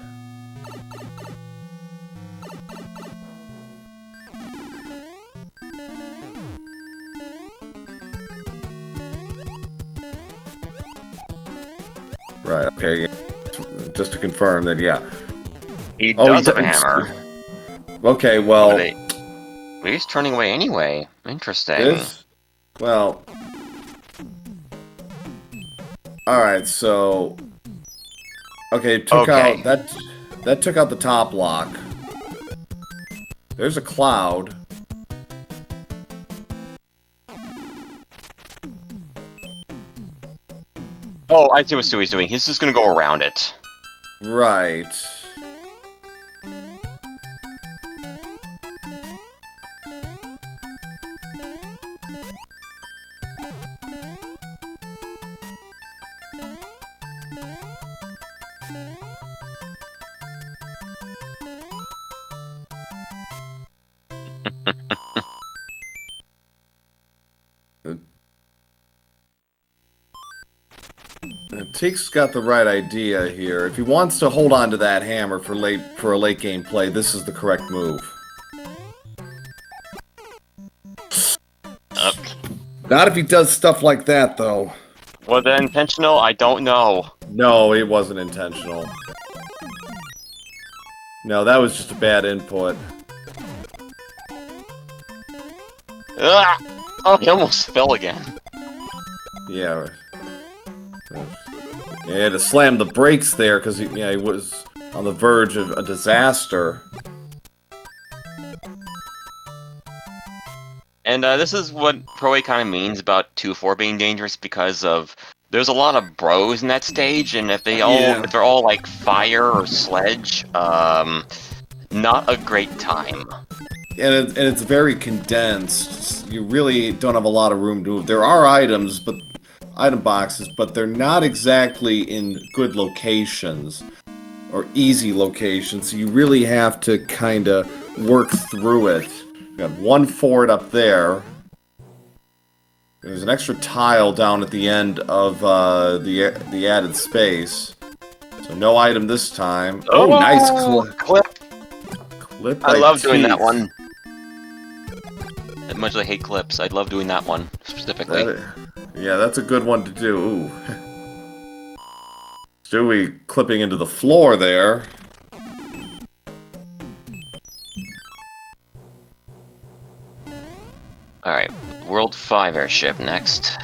Right, okay. Just to confirm that, yeah. He does have a hammer. Okay, well... But he's turning away anyway. Interesting. This? Well... Alright, so... Okay, it took out... That took out the top lock. There's a cloud. Oh, I see what Stewie's doing. He's just gonna go around it. Right. TEEX got the right idea here. If he wants to hold on to that hammer for a late game play, this is the correct move. Not if he does stuff like that, though. Was that intentional? I don't know. No, it wasn't intentional. No, that was just a bad input. Ah! Oh, he almost fell again. Yeah. He had to slam the brakes there because he was on the verge of a disaster. And this is what Pro A kind of means about 2-4 being dangerous, because of there's a lot of bros in that stage, and if they're all like fire or sledge, not a great time. And it's very condensed. You really don't have a lot of room to move. There are items, item boxes, but they're not exactly in good locations or easy locations. So you really have to kind of work through it. You got one fort up there. There's an extra tile down at the end of the added space. So no item this time. Oh, nice clip. Clip. I love doing that one. As much as I hate clips, I love doing that one specifically. Yeah, that's a good one to do. Ooh. Stewie clipping into the floor there. Alright, World 5 airship next.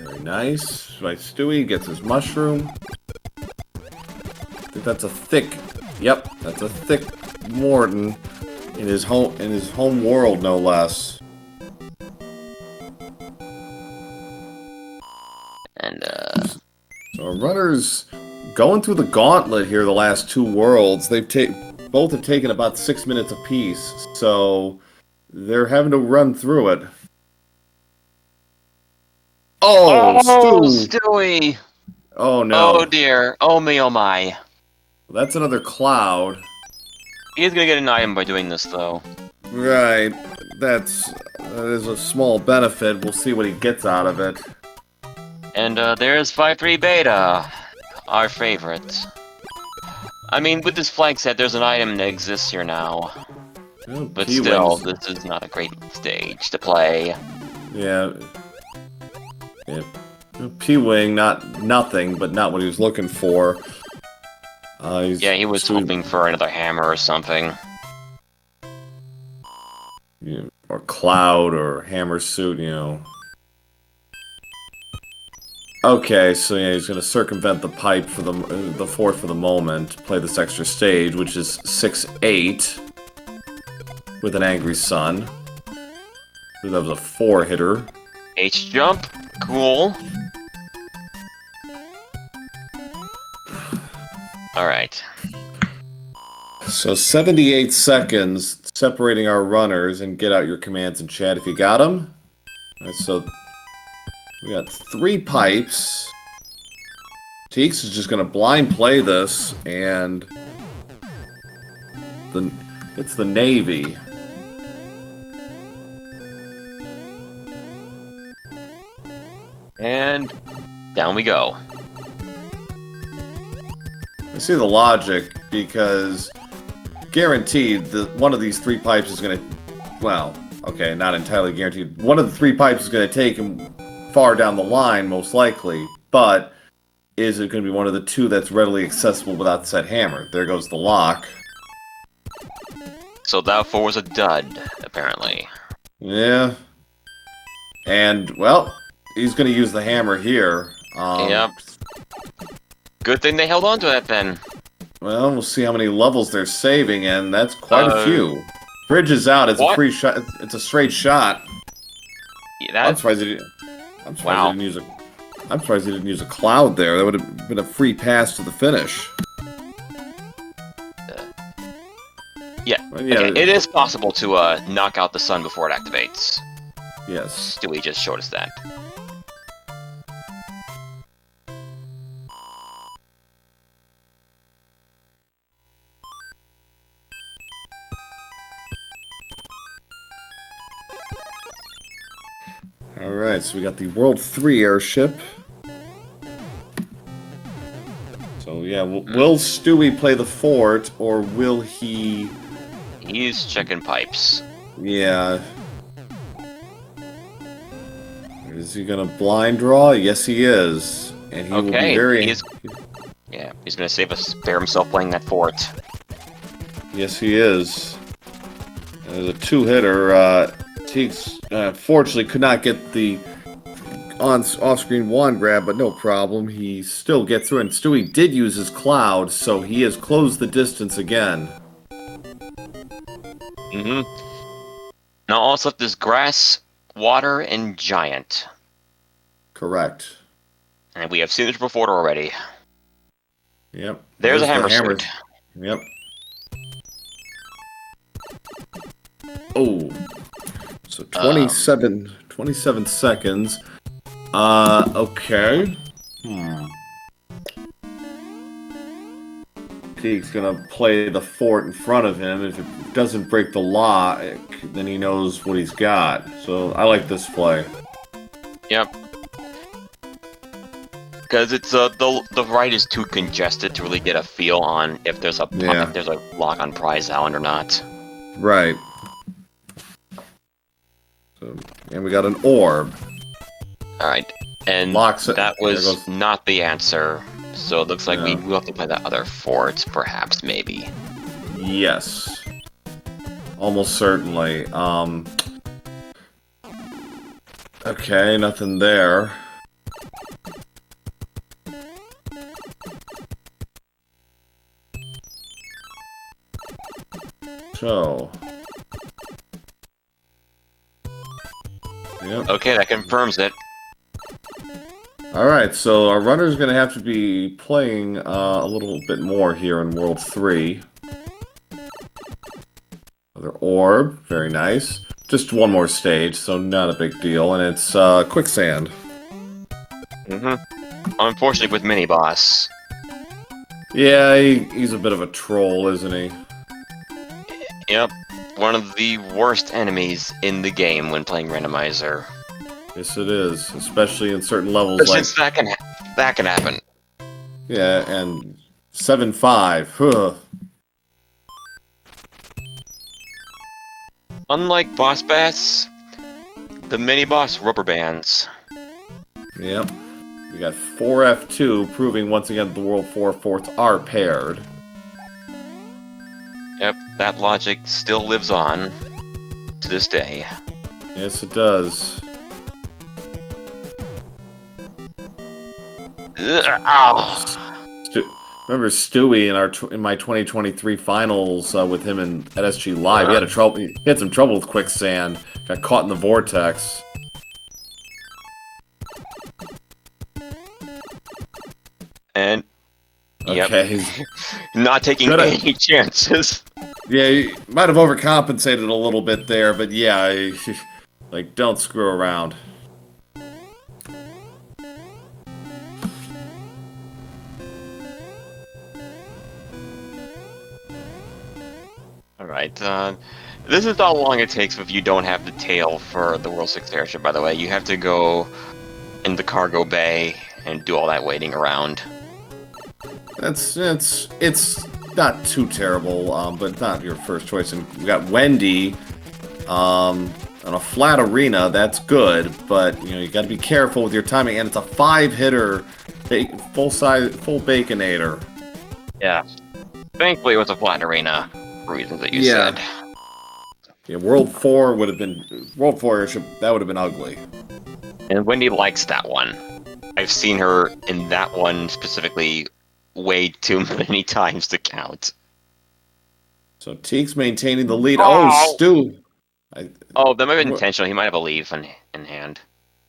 Very nice. By Stewie, gets his mushroom. I think that's a thick... Yep, that's a thick Morton. In his home world, no less. And so our runners going through the gauntlet here. The last two worlds, both have taken about 6 minutes apiece, so they're having to run through it. Oh, Stewie! Oh no! Oh dear! Oh me! Oh my! That's another cloud. He's gonna get an item by doing this, though. Right. That is a small benefit. We'll see what he gets out of it. And there's 5-3 Beta, our favorite. I mean, with this flag set, there's an item that exists here now. Oh, but still, this is not a great stage to play. Yeah. P-Wing, nothing, but not what he was looking for. Yeah, he was hoping for another hammer or something. or Cloud or Hammer Suit, Okay, so yeah, he's gonna circumvent the pipe for the fort for the moment. Play this extra stage, which is 6-8 with an Angry Sun. That was a 4-hitter. H jump, cool. All right. So 78 seconds separating our runners, and get out your commands in chat if you got them. All right, so we got 3 pipes. TEEX is just going to blind play this, and it's the Navy. And down we go. I see the logic, because guaranteed that one of these 3 pipes is going to, well, okay, not entirely guaranteed. One of the 3 pipes is going to take him far down the line, most likely, but is it going to be one of the 2 that's readily accessible without said hammer? There goes the lock. So that 4 was a dud, apparently. Yeah. And, well, he's going to use the hammer here. Yep. Good thing they held on to that then. Well, we'll see how many levels they're saving, and that's quite a few. Bridge is out. It's a free shot. It's a straight shot. Yeah, I'm surprised he didn't. I'm surprised he didn't use a cloud there. That would have been a free pass to the finish. Yeah. Okay, it is possible to knock out the sun before it activates. Yes. Stewie just showed us that. Alright, so we got the World 3 airship. So yeah, will Stewie play the fort, or will he... He's checking pipes. Yeah. Is he gonna blind draw? Yes, he is. And he will be very... Yeah, he's gonna spare himself playing that fort. Yes, he is. There's a 2-hitter. TEEX, fortunately, could not get the off-screen wand grab, but no problem. He still gets through, and Stewie did use his cloud, so he has closed the distance again. Now all that's left is grass, water, and giant. Correct. And we have seen this before already. Yep. There's a hammer suit. Yep. Oh. So 27 seconds. Okay. TEEX's gonna play the fort in front of him. If it doesn't break the lock, then he knows what he's got. So I like this play. Yep. Because it's the right is too congested to really get a feel on if there's a lock on Prize Island or not. Right. So, and we got an orb. Alright, and that was not the answer. So it looks like we will have to play that other fort, perhaps, maybe. Yes. Almost certainly. Okay, nothing there. So... Yep. Okay, that confirms it. Alright, so our runner's going to have to be playing a little bit more here in World 3. Another orb, very nice. Just one more stage, so not a big deal, and it's quicksand. Unfortunately with Mini-Boss. Yeah, he's a bit of a troll, isn't he? Yep. One of the worst enemies in the game when playing Randomizer. Yes, it is, especially in certain levels. Since that can happen. Yeah, and 7-5. Huh. Unlike Boss Bass, the Mini-Boss rubber bands. Yep. We got 4F2, proving once again that the World 4 forts are paired. Yep, that logic still lives on. to this day. Yes, it does. Ow. Remember Stewie in my 2023 finals with him at SG Live? He had some trouble with quicksand. Got caught in the vortex. And okay, yep. Not taking any chances. Yeah, he might have overcompensated a little bit there, but yeah, like don't screw around. Alright, this is how long it takes if you don't have the tail for the World 6 airship, by the way. You have to go in the cargo bay and do all that waiting around. It's not too terrible, but it's not your first choice. And we got Wendy on a flat arena. That's good, but you got to be careful with your timing. And it's a 5-hitter, full baconator. Yeah. Thankfully, it was a flat arena. Reasons that you said. Yeah, World 4 airship. That would have been ugly. And Wendy likes that one. I've seen her in that one specifically way too many times to count. So TEEX maintaining the lead. Oh, Stu. That might have been intentional. He might have a leaf in hand.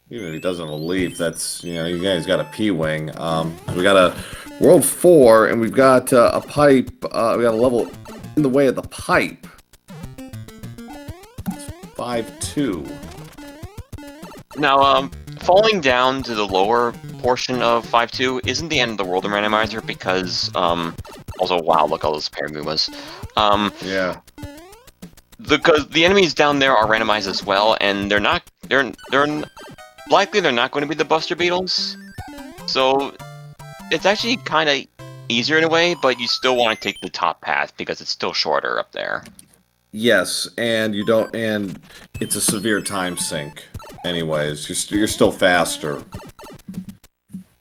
Even if he doesn't have a leaf, that's, you guys got a P-wing. We got a World 4, and we've got a pipe. We got a level in the way of the pipe. 5-2. Now, falling down to the lower portion of 5-2 isn't the end of the world in Randomizer because, also, wow, look at all those Paramumas. Yeah. Because the enemies down there are randomized as well, and they're likely not going to be the Buster Beetles. So, it's actually kind of easier in a way, but you still want to take the top path because it's still shorter up there. Yes, and it's a severe time sink. Anyways, you're still faster.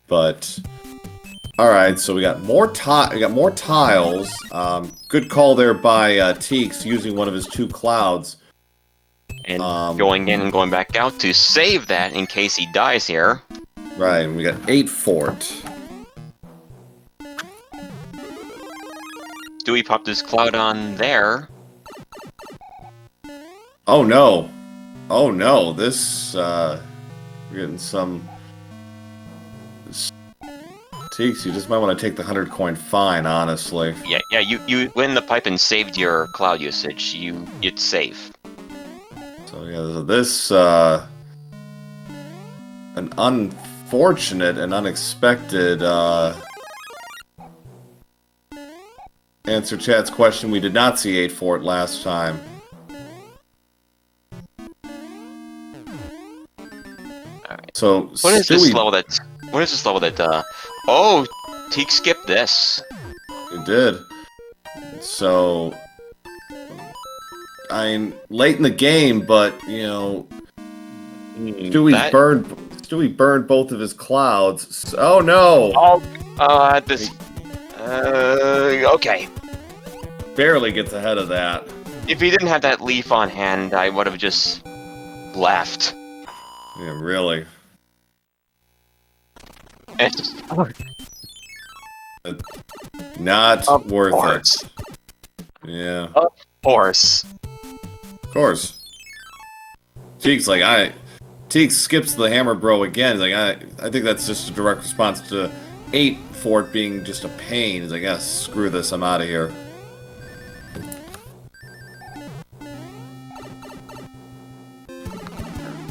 But all right, so we got more tiles. Good call there by TEEX using one of his 2 clouds. And going in and going back out to save that in case he dies here. Right, and we got 8 fort. Stewie popped his cloud on there. Oh no! Oh no! This we're getting some. TEEX, you just might want to take the 100-coin fine, honestly. Yeah. You win the pipe and saved your cloud usage. It's safe. So yeah, this an unfortunate and unexpected answer chat's question. We did not see 8 fort last time. Alright. So What is this level that? Oh, TEEX skipped this. It did. So I mean, late in the game, but Stewie burned both of his clouds. Oh no! Okay. Barely gets ahead of that. If he didn't have that leaf on hand, I would have just left. Yeah, really. Not worth it. Yeah. Of course. Of course. TEEX skips the hammer bro again. He's like, I think that's just a direct response to 8 fort being just a pain. He's like, yeah, screw this, I'm out of here.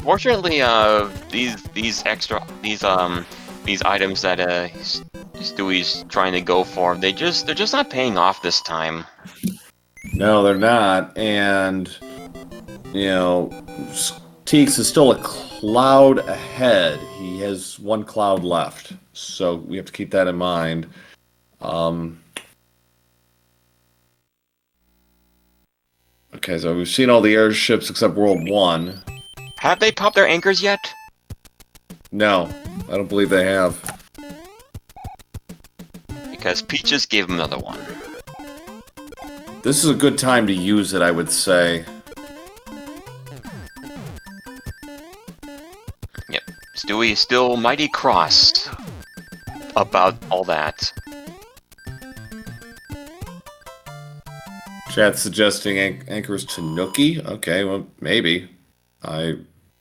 Fortunately, these items that Stewie's trying to go for, they're just not paying off this time. No, they're not, and TEEX is still a cloud ahead. He has 1 cloud left, so we have to keep that in mind. Okay, so we've seen all the airships except World 1. Have they popped their anchors yet? No, I don't believe they have. Because Peaches gave him another one. This is a good time to use it, I would say. Stewie is still mighty cross about all that. Chat suggesting Anchor is Tanuki? Okay, well, maybe. I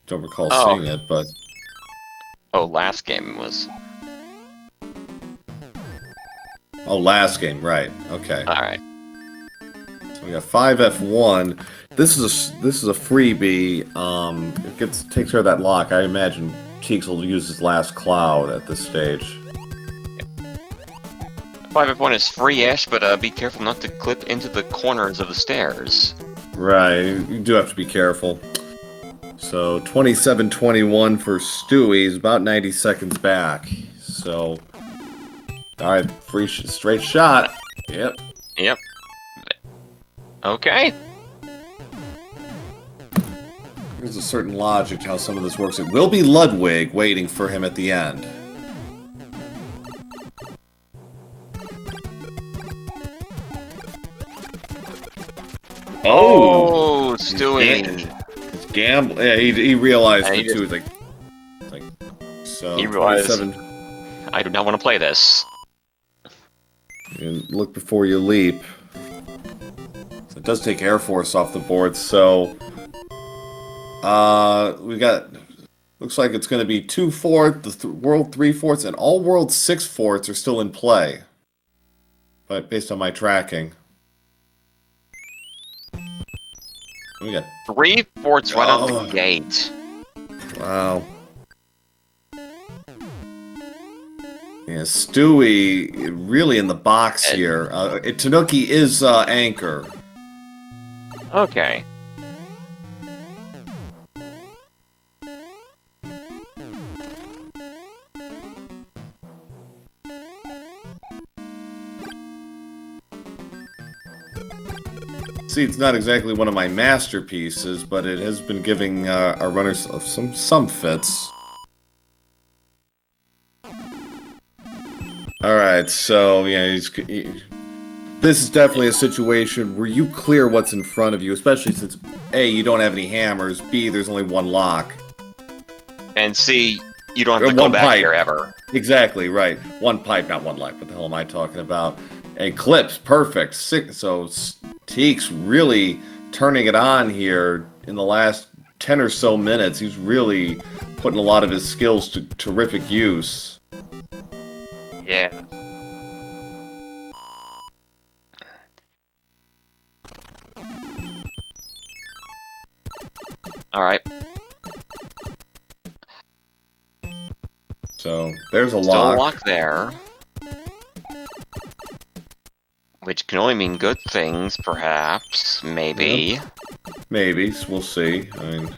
don't recall seeing it, but... Oh, last game was... Oh, last game, right. Okay. Alright. So we got 5F1. This is a freebie. It takes care of that lock. I imagine Teeks will use his last cloud at this stage. 5F1 is free-ish, but be careful not to clip into the corners of the stairs. Right, you do have to be careful. So 27-21 for Stewie. He's about 90 seconds back. So, all right, straight shot. Yep. Yep. Okay. There's a certain logic to how some of this works. It will be Ludwig waiting for him at the end. Oh, Stewie. Gamble. Yeah, he realized it too. He's like, so. He realized. 27. I do not want to play this. And look before you leap. So it does take Air Force off the board. So, we got. Looks like it's going to be 2 forts, the World 3 forts, and all World 6 forts are still in play. But based on my tracking. We got 3 forts right out the gate. Wow. Yeah, Stewie really in the box here. Tanuki is Anchor. Okay. See, it's not exactly one of my masterpieces, but it has been giving our runners some fits. All right, so yeah, this is definitely a situation where you clear what's in front of you, especially since A, you don't have any hammers, B, there's only one lock, and C, you don't have to go back here ever. Exactly right. One pipe, not one lock. What the hell am I talking about? Eclipse, perfect. So Teeks really turning it on here in the last 10 or so minutes. He's really putting a lot of his skills to terrific use. Yeah. Alright. So, there's a Still lock. a lock there. Which can only mean good things, perhaps. Maybe. Yep. Maybe. We'll see. I mean...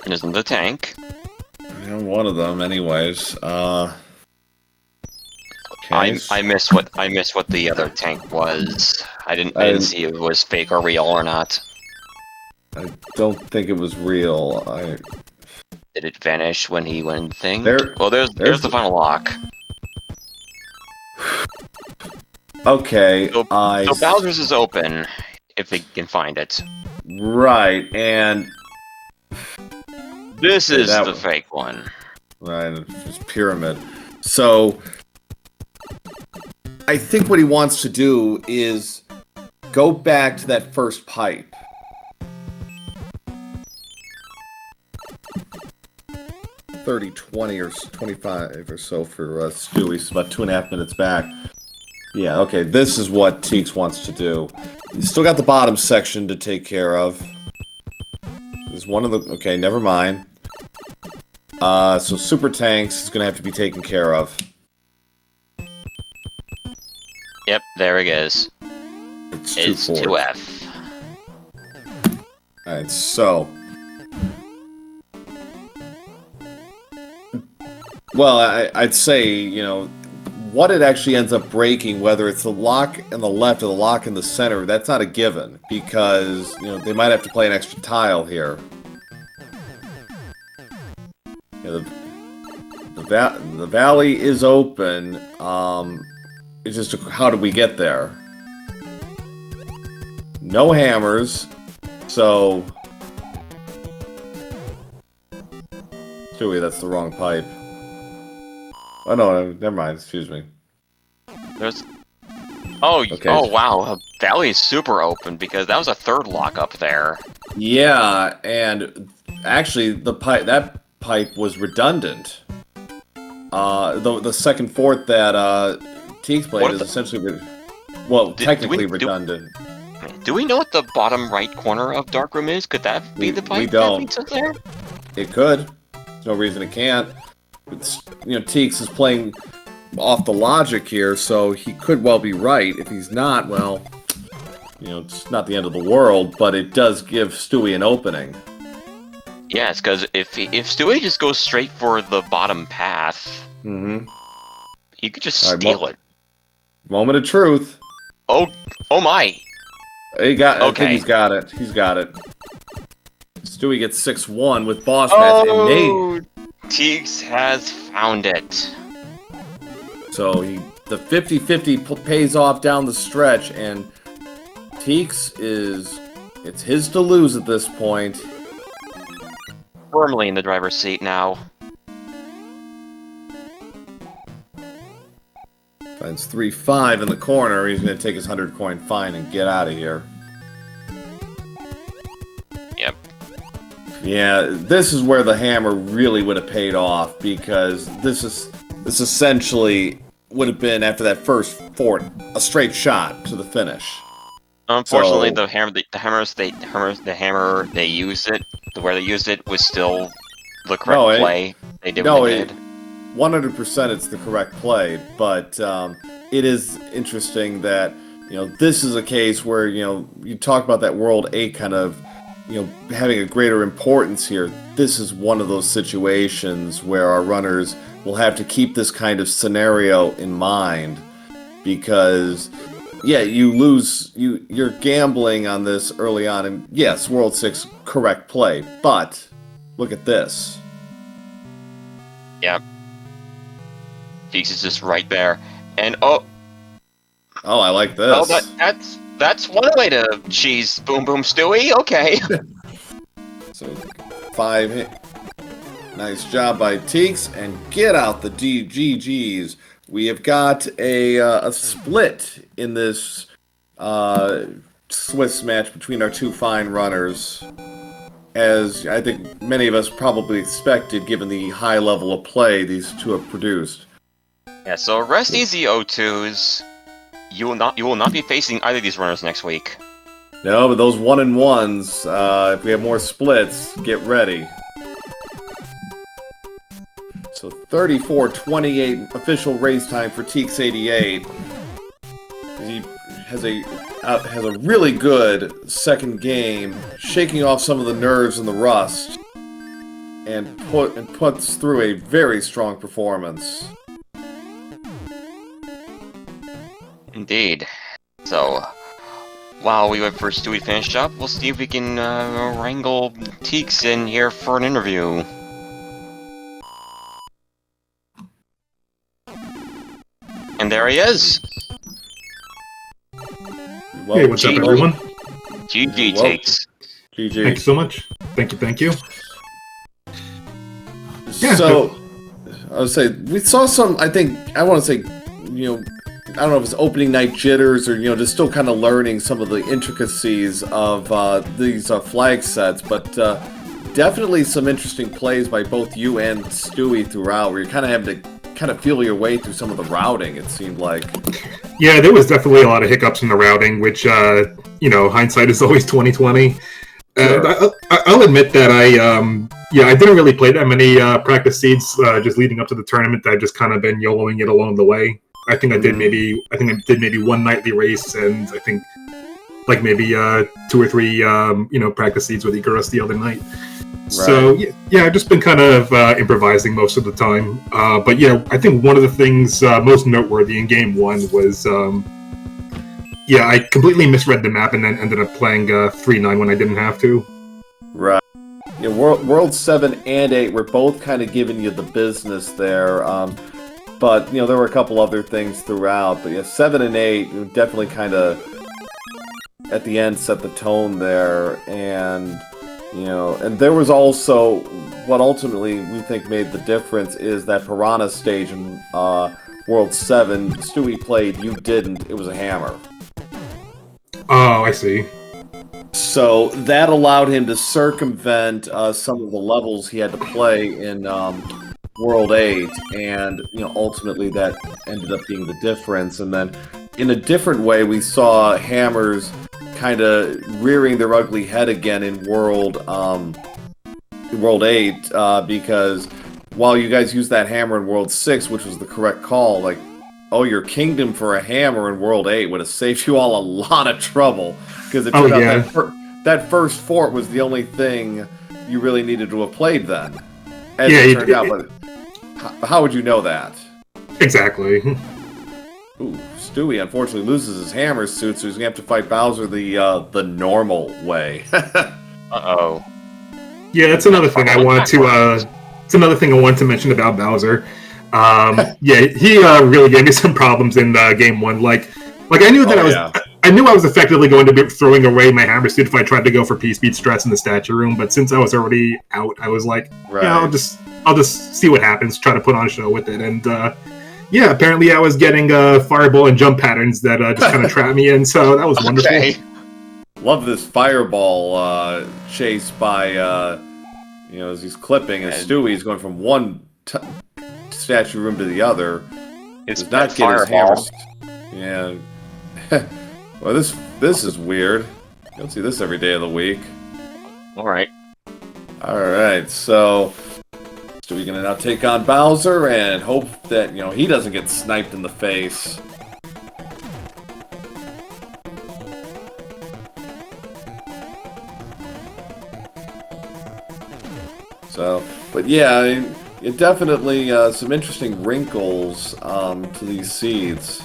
And isn't the tank? Yeah, one of them, anyways. Okay. I missed what the other tank was. I didn't see if it was fake or real or not. I don't think it was real. Did it vanish when he went thing? There's the final lock. Okay. So Bowser's is open if they can find it. Right, and this is the fake one. Right, it's pyramid. So I think what he wants to do is go back to that first pipe. $30-20 or 25 or so for Stewie. It's about 2.5 minutes back. Yeah, okay, this is what Teeks wants to do. He's still got the bottom section to take care of. There's one of the... Okay, never mind. So Super Tanks is going to have to be taken care of. Yep, there it is. It's 2F. Alright, so... Well, I'd say, you know, what it actually ends up breaking, whether it's the lock in the left or the lock in the center, that's not a given, because, you know, they might have to play an extra tile here. You know, the valley is open, it's just how do we get there? No hammers, so Stewie, that's the wrong pipe. Oh no, never mind. Excuse me. There's. Oh, Okay. oh wow, Valley is super open because that was a third lock up there. Yeah, and actually, that pipe was redundant. The second fort that TEEX played is essentially, technically redundant. Do we know what the bottom right corner of Dark Room is? Could that be the pipe we don't. that leads us there? It could. There's no reason it can't. It's, TEEX is playing off the logic here, so he could well be right. If he's not, well, it's not the end of the world, but it does give Stewie an opening. Yes, because if Stewie just goes straight for the bottom path, he could just steal it. Moment of truth. Oh my! I think he's got it. He's got it. Stewie gets 6-1 with boss match, and TEEX has found it. So the 50-50 pays off down the stretch, and TEEX it's his to lose at this point. Firmly in the driver's seat now. Finds 3-5 in the corner. He's going to take his 100-coin fine and get out of here. Yep. Yeah, this is where the hammer really would have paid off, because this essentially would have been, after that first fort, a straight shot to the finish. Unfortunately, the hammer they used it, where they used it was still the correct play. They did what they did. 100% it's the correct play, but it is interesting that, this is a case where, you talk about that World 8 kind of, having a greater importance here. This is one of those situations where our runners will have to keep this kind of scenario in mind, because, yeah, you're gambling on this early on, and yes, World 6, correct play, but look at this. Yep. TEEX is just right there, and I like this. Oh, that's one way to cheese Boom Boom Stewie. Okay. So 5 hit. Nice job by TEEX, and get out the DGGs. We have got a split in this Swiss match between our two fine runners, as I think many of us probably expected, given the high level of play these two have produced. Yeah, so rest easy, O2s. You will not be facing either of these runners next week. No, but those 1-1s, if we have more splits, get ready. So 34:28 official race time for TEEX88. He has a really good second game, shaking off some of the nerves and the rust, and puts through a very strong performance. Indeed. So, while we wait for Stewie to finish up, we'll see if we can wrangle TEEX in here for an interview. And there he is! Well, hey, what's up, everyone? GG, TEEX. GG. Thank you so much. Thank you. Yeah, so, I would say, we saw some, I want to say, I don't know if it's opening night jitters or, just still kind of learning some of the intricacies of these flag sets, but definitely some interesting plays by both you and Stewie throughout, where you're kind of having to feel your way through some of the routing, it seemed like. Yeah, there was definitely a lot of hiccups in the routing, which, hindsight is always 20/20. Sure. I'll admit that I didn't really play that many practice seeds just leading up to the tournament. I've just kind of been YOLOing it along the way. I think I did maybe one nightly race, and I think like maybe 2 or 3 practice seeds with Icarus the other night. Right. So yeah, I've just been kind of improvising most of the time. But yeah, I think one of the things most noteworthy in game 1 was I completely misread the map and then ended up playing 3-9 when I didn't have to. Right. Yeah, World 7 and 8 were both kind of giving you the business there. But, there were a couple other things throughout. But yeah, 7 and 8 definitely kind of, at the end, set the tone there. And, And there was also what ultimately we think made the difference is that Piranha stage in World 7, Stewie played, you didn't, it was a hammer. Oh, I see. So that allowed him to circumvent some of the levels he had to play in World 8, and ultimately that ended up being the difference. And then in a different way, we saw hammers kind of rearing their ugly head again in World 8, because while you guys used that hammer in World 6, which was the correct call, like, oh, your kingdom for a hammer in World 8 would have saved you all a lot of trouble, because it turned out that first fort was the only thing you really needed to have played then. As it turned out, but how would you know that? Exactly. Ooh, Stewie unfortunately loses his hammer suit, so he's gonna have to fight Bowser the normal way. Uh-oh. Yeah, that's another thing I wanted to. It's another thing I wanted to mention about Bowser. Yeah, he really gave me some problems in game 1. Like I knew that I knew I was effectively going to be throwing away my hammer suit if I tried to go for P-Speed stress in the statue room. But since I was already out, I was like, yeah, I'll just see what happens. Try to put on a show with it, and yeah, apparently I was getting fireball and jump patterns that just kind of trapped me in. So that was wonderful. Okay. Love this fireball chase by as he's clipping, and Stewie's going from one statue room to the other. It's not get his hammer. Yeah. Well, this is weird. You don't see this every day of the week. Alright. Alright, so Stewie gonna now take on Bowser and hope that, he doesn't get sniped in the face. So, but yeah, it definitely some interesting wrinkles to these seeds.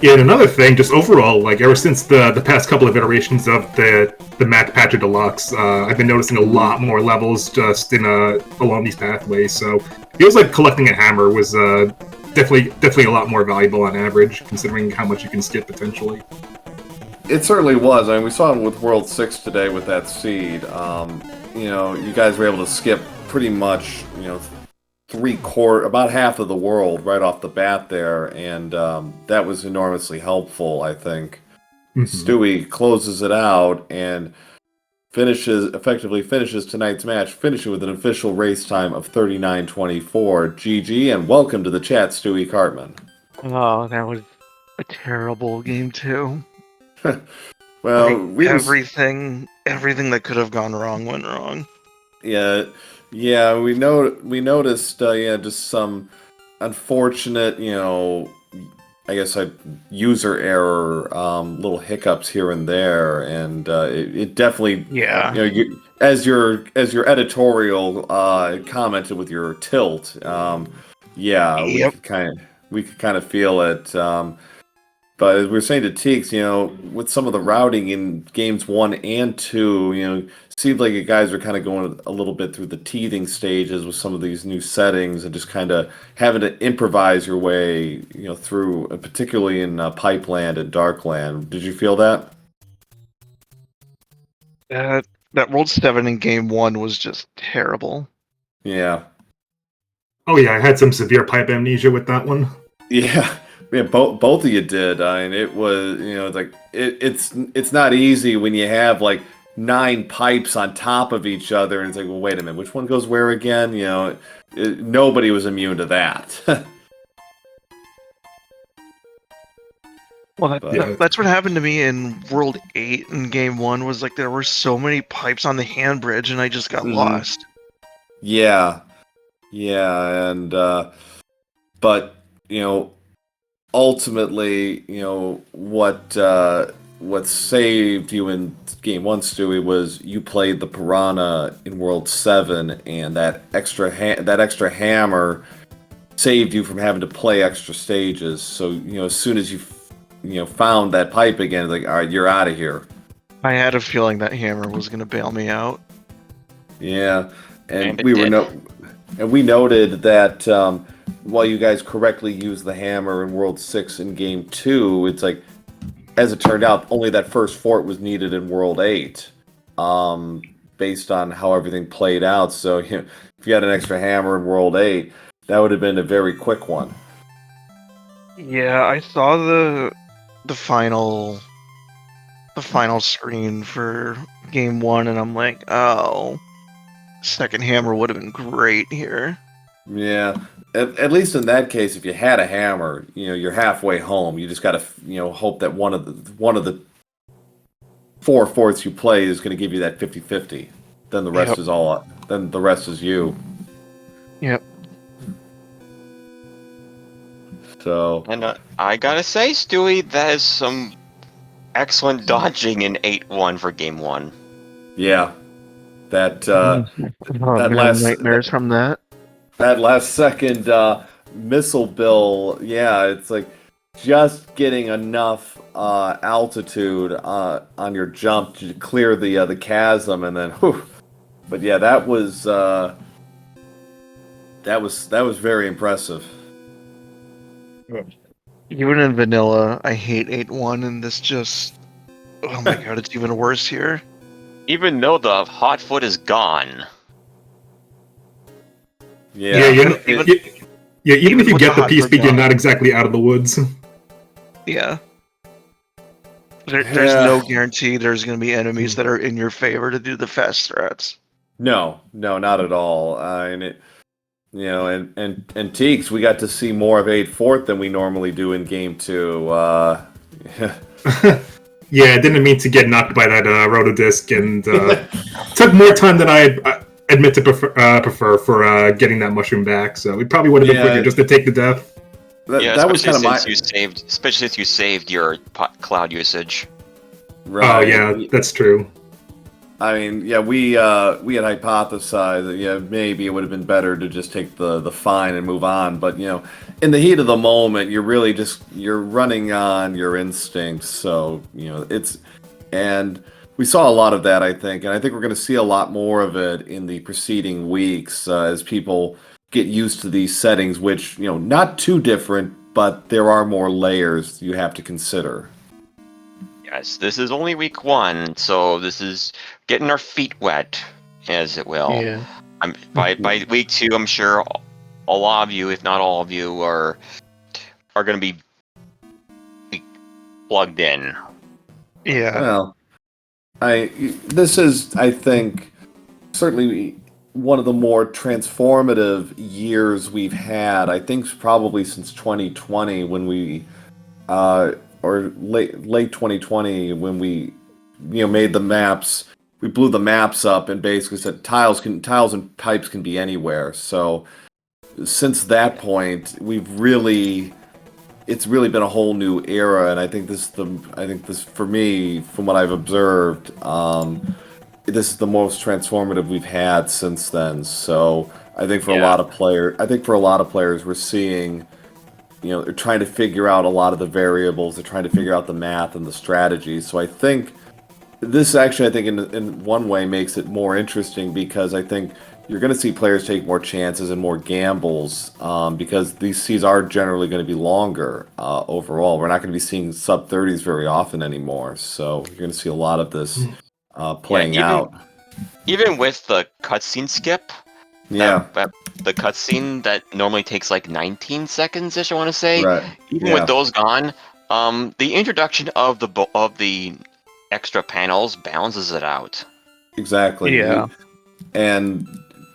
Yeah, and another thing, just overall, like ever since the past couple of iterations of the Mac Patcher Deluxe, I've been noticing a lot more levels just along these pathways. So it feels like collecting a hammer was definitely a lot more valuable on average, considering how much you can skip potentially. It certainly was. I mean, we saw it with World 6 today with that seed. You guys were able to skip pretty much, about half of the world right off the bat there, and that was enormously helpful, I think. Mm-hmm. Stewie closes it out and effectively finishes tonight's match, finishing with an official race time of 39:24. GG, and welcome to the chat, Stewie Cartman. Oh, that was a terrible game too. Well, like, everything that could have gone wrong went wrong. Yeah, we noticed just some unfortunate, I guess user error, little hiccups here and there, and it definitely, as your editorial commented with your tilt, we could kind of feel it. But as we were saying to TEEX, with some of the routing in games 1 and 2, seemed like you guys were kind of going a little bit through the teething stages with some of these new settings and just kind of having to improvise your way, through, particularly in Pipeland and Darkland. Did you feel that? That World 7 in game 1 was just terrible. Yeah. Oh yeah, I had some severe pipe amnesia with that one. Yeah. Yeah, both of you did. I mean, it was, it's not easy when you have like 9 pipes on top of each other, and it's like, well, wait a minute, which one goes where again? Nobody was immune to that. Well, that's what happened to me in World 8 in game 1. Was like there were so many pipes on the hand bridge, and I just got lost. Yeah, and but ultimately, what saved you in game 1, Stewie, was you played the Piranha in World 7, and that extra hammer saved you from having to play extra stages. So as soon as you found that pipe again, it's like, all right, you're out of here. I had a feeling that hammer was going to bail me out. Yeah, and we noted that. While you guys correctly used the hammer in World 6 in Game 2, it's like, as it turned out, only that first fort was needed in World 8. based on how everything played out. So if you had an extra hammer in World 8, that would have been a very quick one. Yeah, I saw the final screen for game 1, and I'm like, oh, second hammer would have been great here. Yeah, at least in that case, if you had a hammer, you're halfway home. You just got to, hope that one of the 4 fourths you play is going to give you that 50-50. Then the rest is all. Then the rest is you. Yep. So. And I gotta say, Stewie, that is some excellent dodging in 8-1 for game 1. Yeah, that last nightmares from that. That last second missile bill, yeah, it's like just getting enough altitude on your jump to clear the chasm, and then, whew. But yeah, that was very impressive. Even in vanilla, I hate 8-1, and this just, oh my god, it's even worse here. Even though the hot foot is gone. Yeah, even if you get the piece, but you're not exactly out of the woods. Yeah. There's no guarantee there's going to be enemies that are in your favor to do the fast threats. No, not at all. And TEEX, we got to see more of 8-4 than we normally do in game 2. Yeah, I didn't mean to get knocked by that rotodisc, and took more time than I admit to prefer for getting that mushroom back. So it probably would have been quicker just to take the death. That was kind of especially since you saved your cloud usage. Right. Oh yeah, that's true. I mean, yeah, we had hypothesized that maybe it would have been better to just take the fine and move on, but in the heat of the moment, you're running on your instincts, so and we saw a lot of that, I think, and I think we're going to see a lot more of it in the preceding weeks as people get used to these settings, which not too different, but there are more layers you have to consider. Yes, this is only week 1, so this is getting our feet wet, as it will. Yeah. By week 2, I'm sure a lot of you, if not all of you, are going to be plugged in. Yeah. Well, this is, I think, certainly one of the more transformative years we've had. I think probably since 2020 when we. Or late 2020 when we made the maps, we blew the maps up and basically said tiles and pipes can be anywhere. So since that point, it's really been a whole new era, and I think this for me, from what I've observed, this is the most transformative we've had since then. So I think for a lot of players, we're seeing. They're trying to figure out a lot of the variables. They're trying to figure out the math and the strategy. So I think this actually, in one way makes it more interesting because I think you're going to see players take more chances and more gambles because these seas are generally going to be longer overall. We're not going to be seeing sub-30s very often anymore. So you're going to see a lot of this playing out. Even with the cutscene skip, the cutscene that normally takes like 19 seconds-ish, I want to say. Right. Even with those gone, the introduction of the extra panels balances it out. Exactly. Yeah. And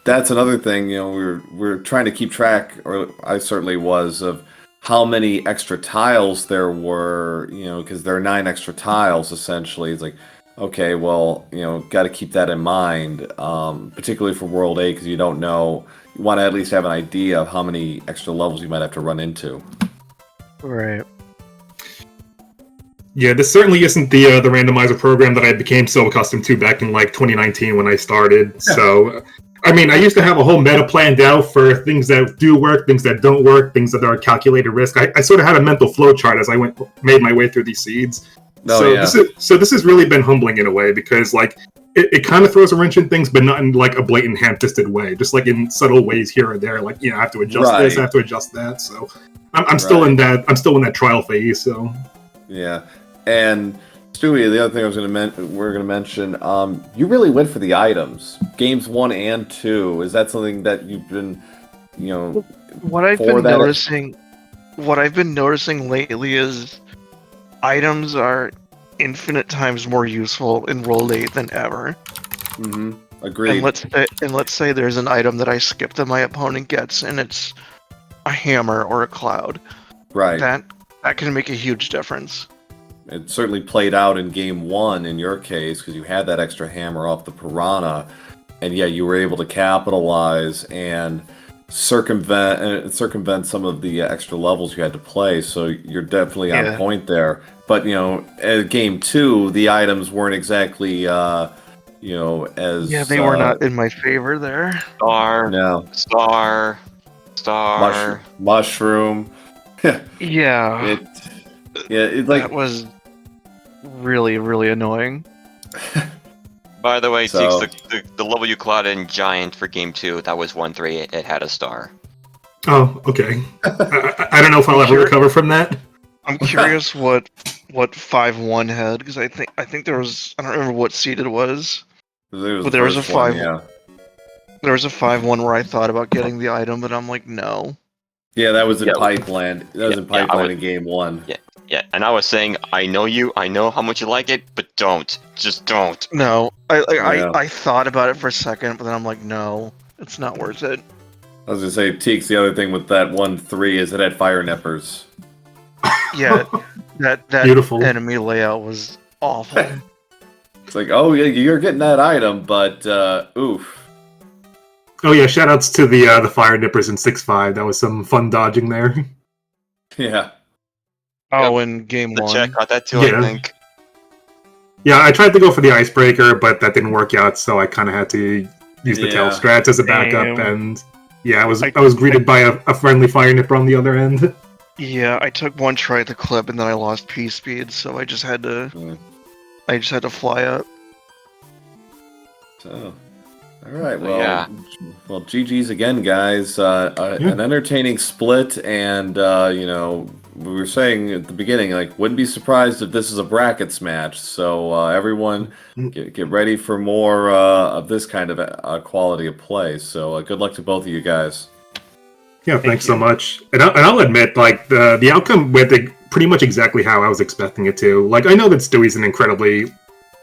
that's another thing. We're trying to keep track, or I certainly was, of how many extra tiles there were. Because there are 9 extra tiles essentially. It's like. Okay, well, got to keep that in mind, particularly for World 8, because you don't know. You want to at least have an idea of how many extra levels you might have to run into. Right. Yeah, this certainly isn't the randomizer program that I became so accustomed to back in 2019 when I started. Yeah. So, I mean, I used to have a whole meta planned out for things that do work, things that don't work, things that are calculated risk. I sort of had a mental flow chart as I made my way through these seeds. This has really been humbling in a way because it kind of throws a wrench in things, but not in a blatant ham-fisted way. Just in subtle ways here or there. I have to adjust this, I have to adjust that. So I'm still in that trial phase. So yeah, and Stewie, the other thing I was we're going to mention, you really went for the items. Games 1 and 2. Is that something that you've been, What I've for been that- noticing, what I've been noticing lately is items are infinite times more useful in Roll 8 than ever. Mm-hmm. Agreed. And let's say there's an item that I skip that my opponent gets, and it's a hammer or a cloud. Right. That can make a huge difference. It certainly played out in Game 1 in your case, because you had that extra hammer off the Piranha, and yeah, you were able to capitalize and circumvent some of the extra levels you had to play, so you're definitely on point there. But, at Game 2, the items weren't exactly, as... Yeah, they were not in my favor there. No. Star. Mushroom. Yeah. That was really, really annoying. By the way, So- Teeks, the level you caught in Giant for Game 2, that was 1-3. It had a star. Oh, okay. I don't know if I'll ever recover from that. I'm curious what 5-1 had, because I think there was, I don't remember what seed it was. But there was a 5. Yeah. There was a 5-1 where I thought about getting the item, but I'm like, no. Yeah, that was in Yeah. Pipeland. That was in Yeah, Pipeland in Game 1. Yeah, and I was saying, I know how much you like it, but don't. Just don't. No. Yeah. I thought about it for a second, but then I'm like, no, it's not worth it. I was gonna say, Teeks, the other thing with that 1-3 is it had fire nippers. Yeah, that Beautiful. enemy layout was awful. It's like, oh yeah, you're getting that item, but oof. Oh yeah, shoutouts to the fire nippers in 6-5. That was some fun dodging there. Yeah. Oh, in game The 1. check got that too, Yeah. I think. Yeah, I tried to go for the icebreaker, but that didn't work out, so I kind of had to use the tail Yeah. strats as a backup, Damn. and yeah, I was greeted by a friendly fire nipper on the other end. Yeah, I took one try at the clip and then I lost P speed, so I just had to fly up. So, all right. Well, Yeah. well, GG's again, guys. An entertaining split, and we were saying at the beginning, like, wouldn't be surprised if this is a brackets match. So everyone, get ready for more of this kind of quality of play. So good luck to both of you guys. Yeah, thanks so much. And I'll admit, like, the outcome went pretty much exactly how I was expecting it to. Like, I know that Stewie's an incredibly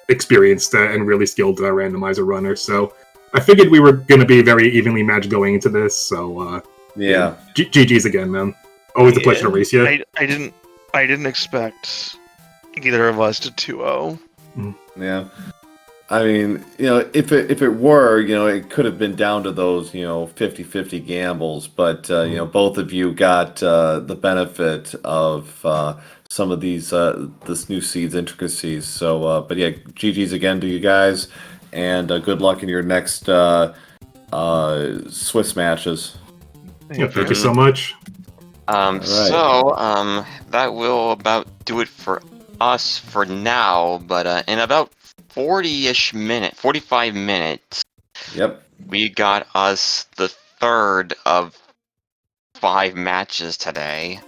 experienced and really skilled randomizer runner, so I figured we were going to be very evenly matched going into this. So Yeah. GG's again, man. Always a pleasure to race you. I didn't expect either of us to 2-0. Yeah. I mean, if it were, it could have been down to those, 50-50 gambles, but, both of you got the benefit of some of these, this new seed's intricacies. So, but yeah, GG's again to you guys, and good luck in your next Swiss matches. Yeah, thank you so much. So, that will about do it for us for now, but in about 45 minutes, Yep. we got us the third of 5 matches today.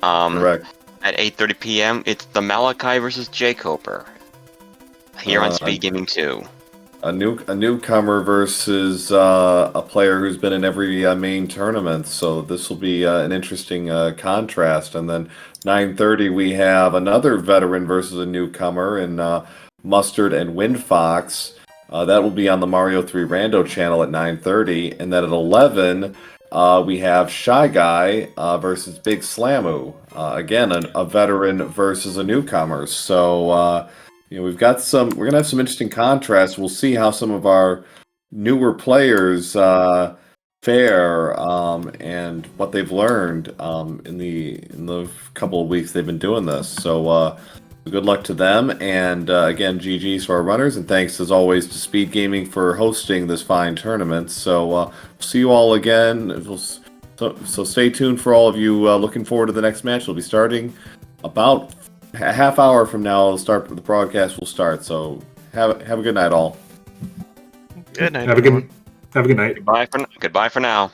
Correct. At 8:30 p.m., it's the Malachi versus Jay Coper here on Speed Gaming 2. A newcomer versus a player who's been in every main tournament, so this will be an interesting contrast. And then 9:30 we have another veteran versus a newcomer in Mustard and Windfox. That will be on the Mario 3 Rando channel at 9:30, and then at 11 we have Shy Guy versus Big Slamu. Again, a veteran versus a newcomer. So. We're gonna have some interesting contrasts. We'll see how some of our newer players fare and what they've learned in the couple of weeks they've been doing this. So good luck to them, and again, GG's for our runners, and thanks as always to Speed Gaming for hosting this fine tournament. So see you all again. So stay tuned for all of you looking forward to the next match. It'll be starting about a half hour from now. The broadcast will start. So have a good night, all. Good night. Have a good night. Goodbye for now.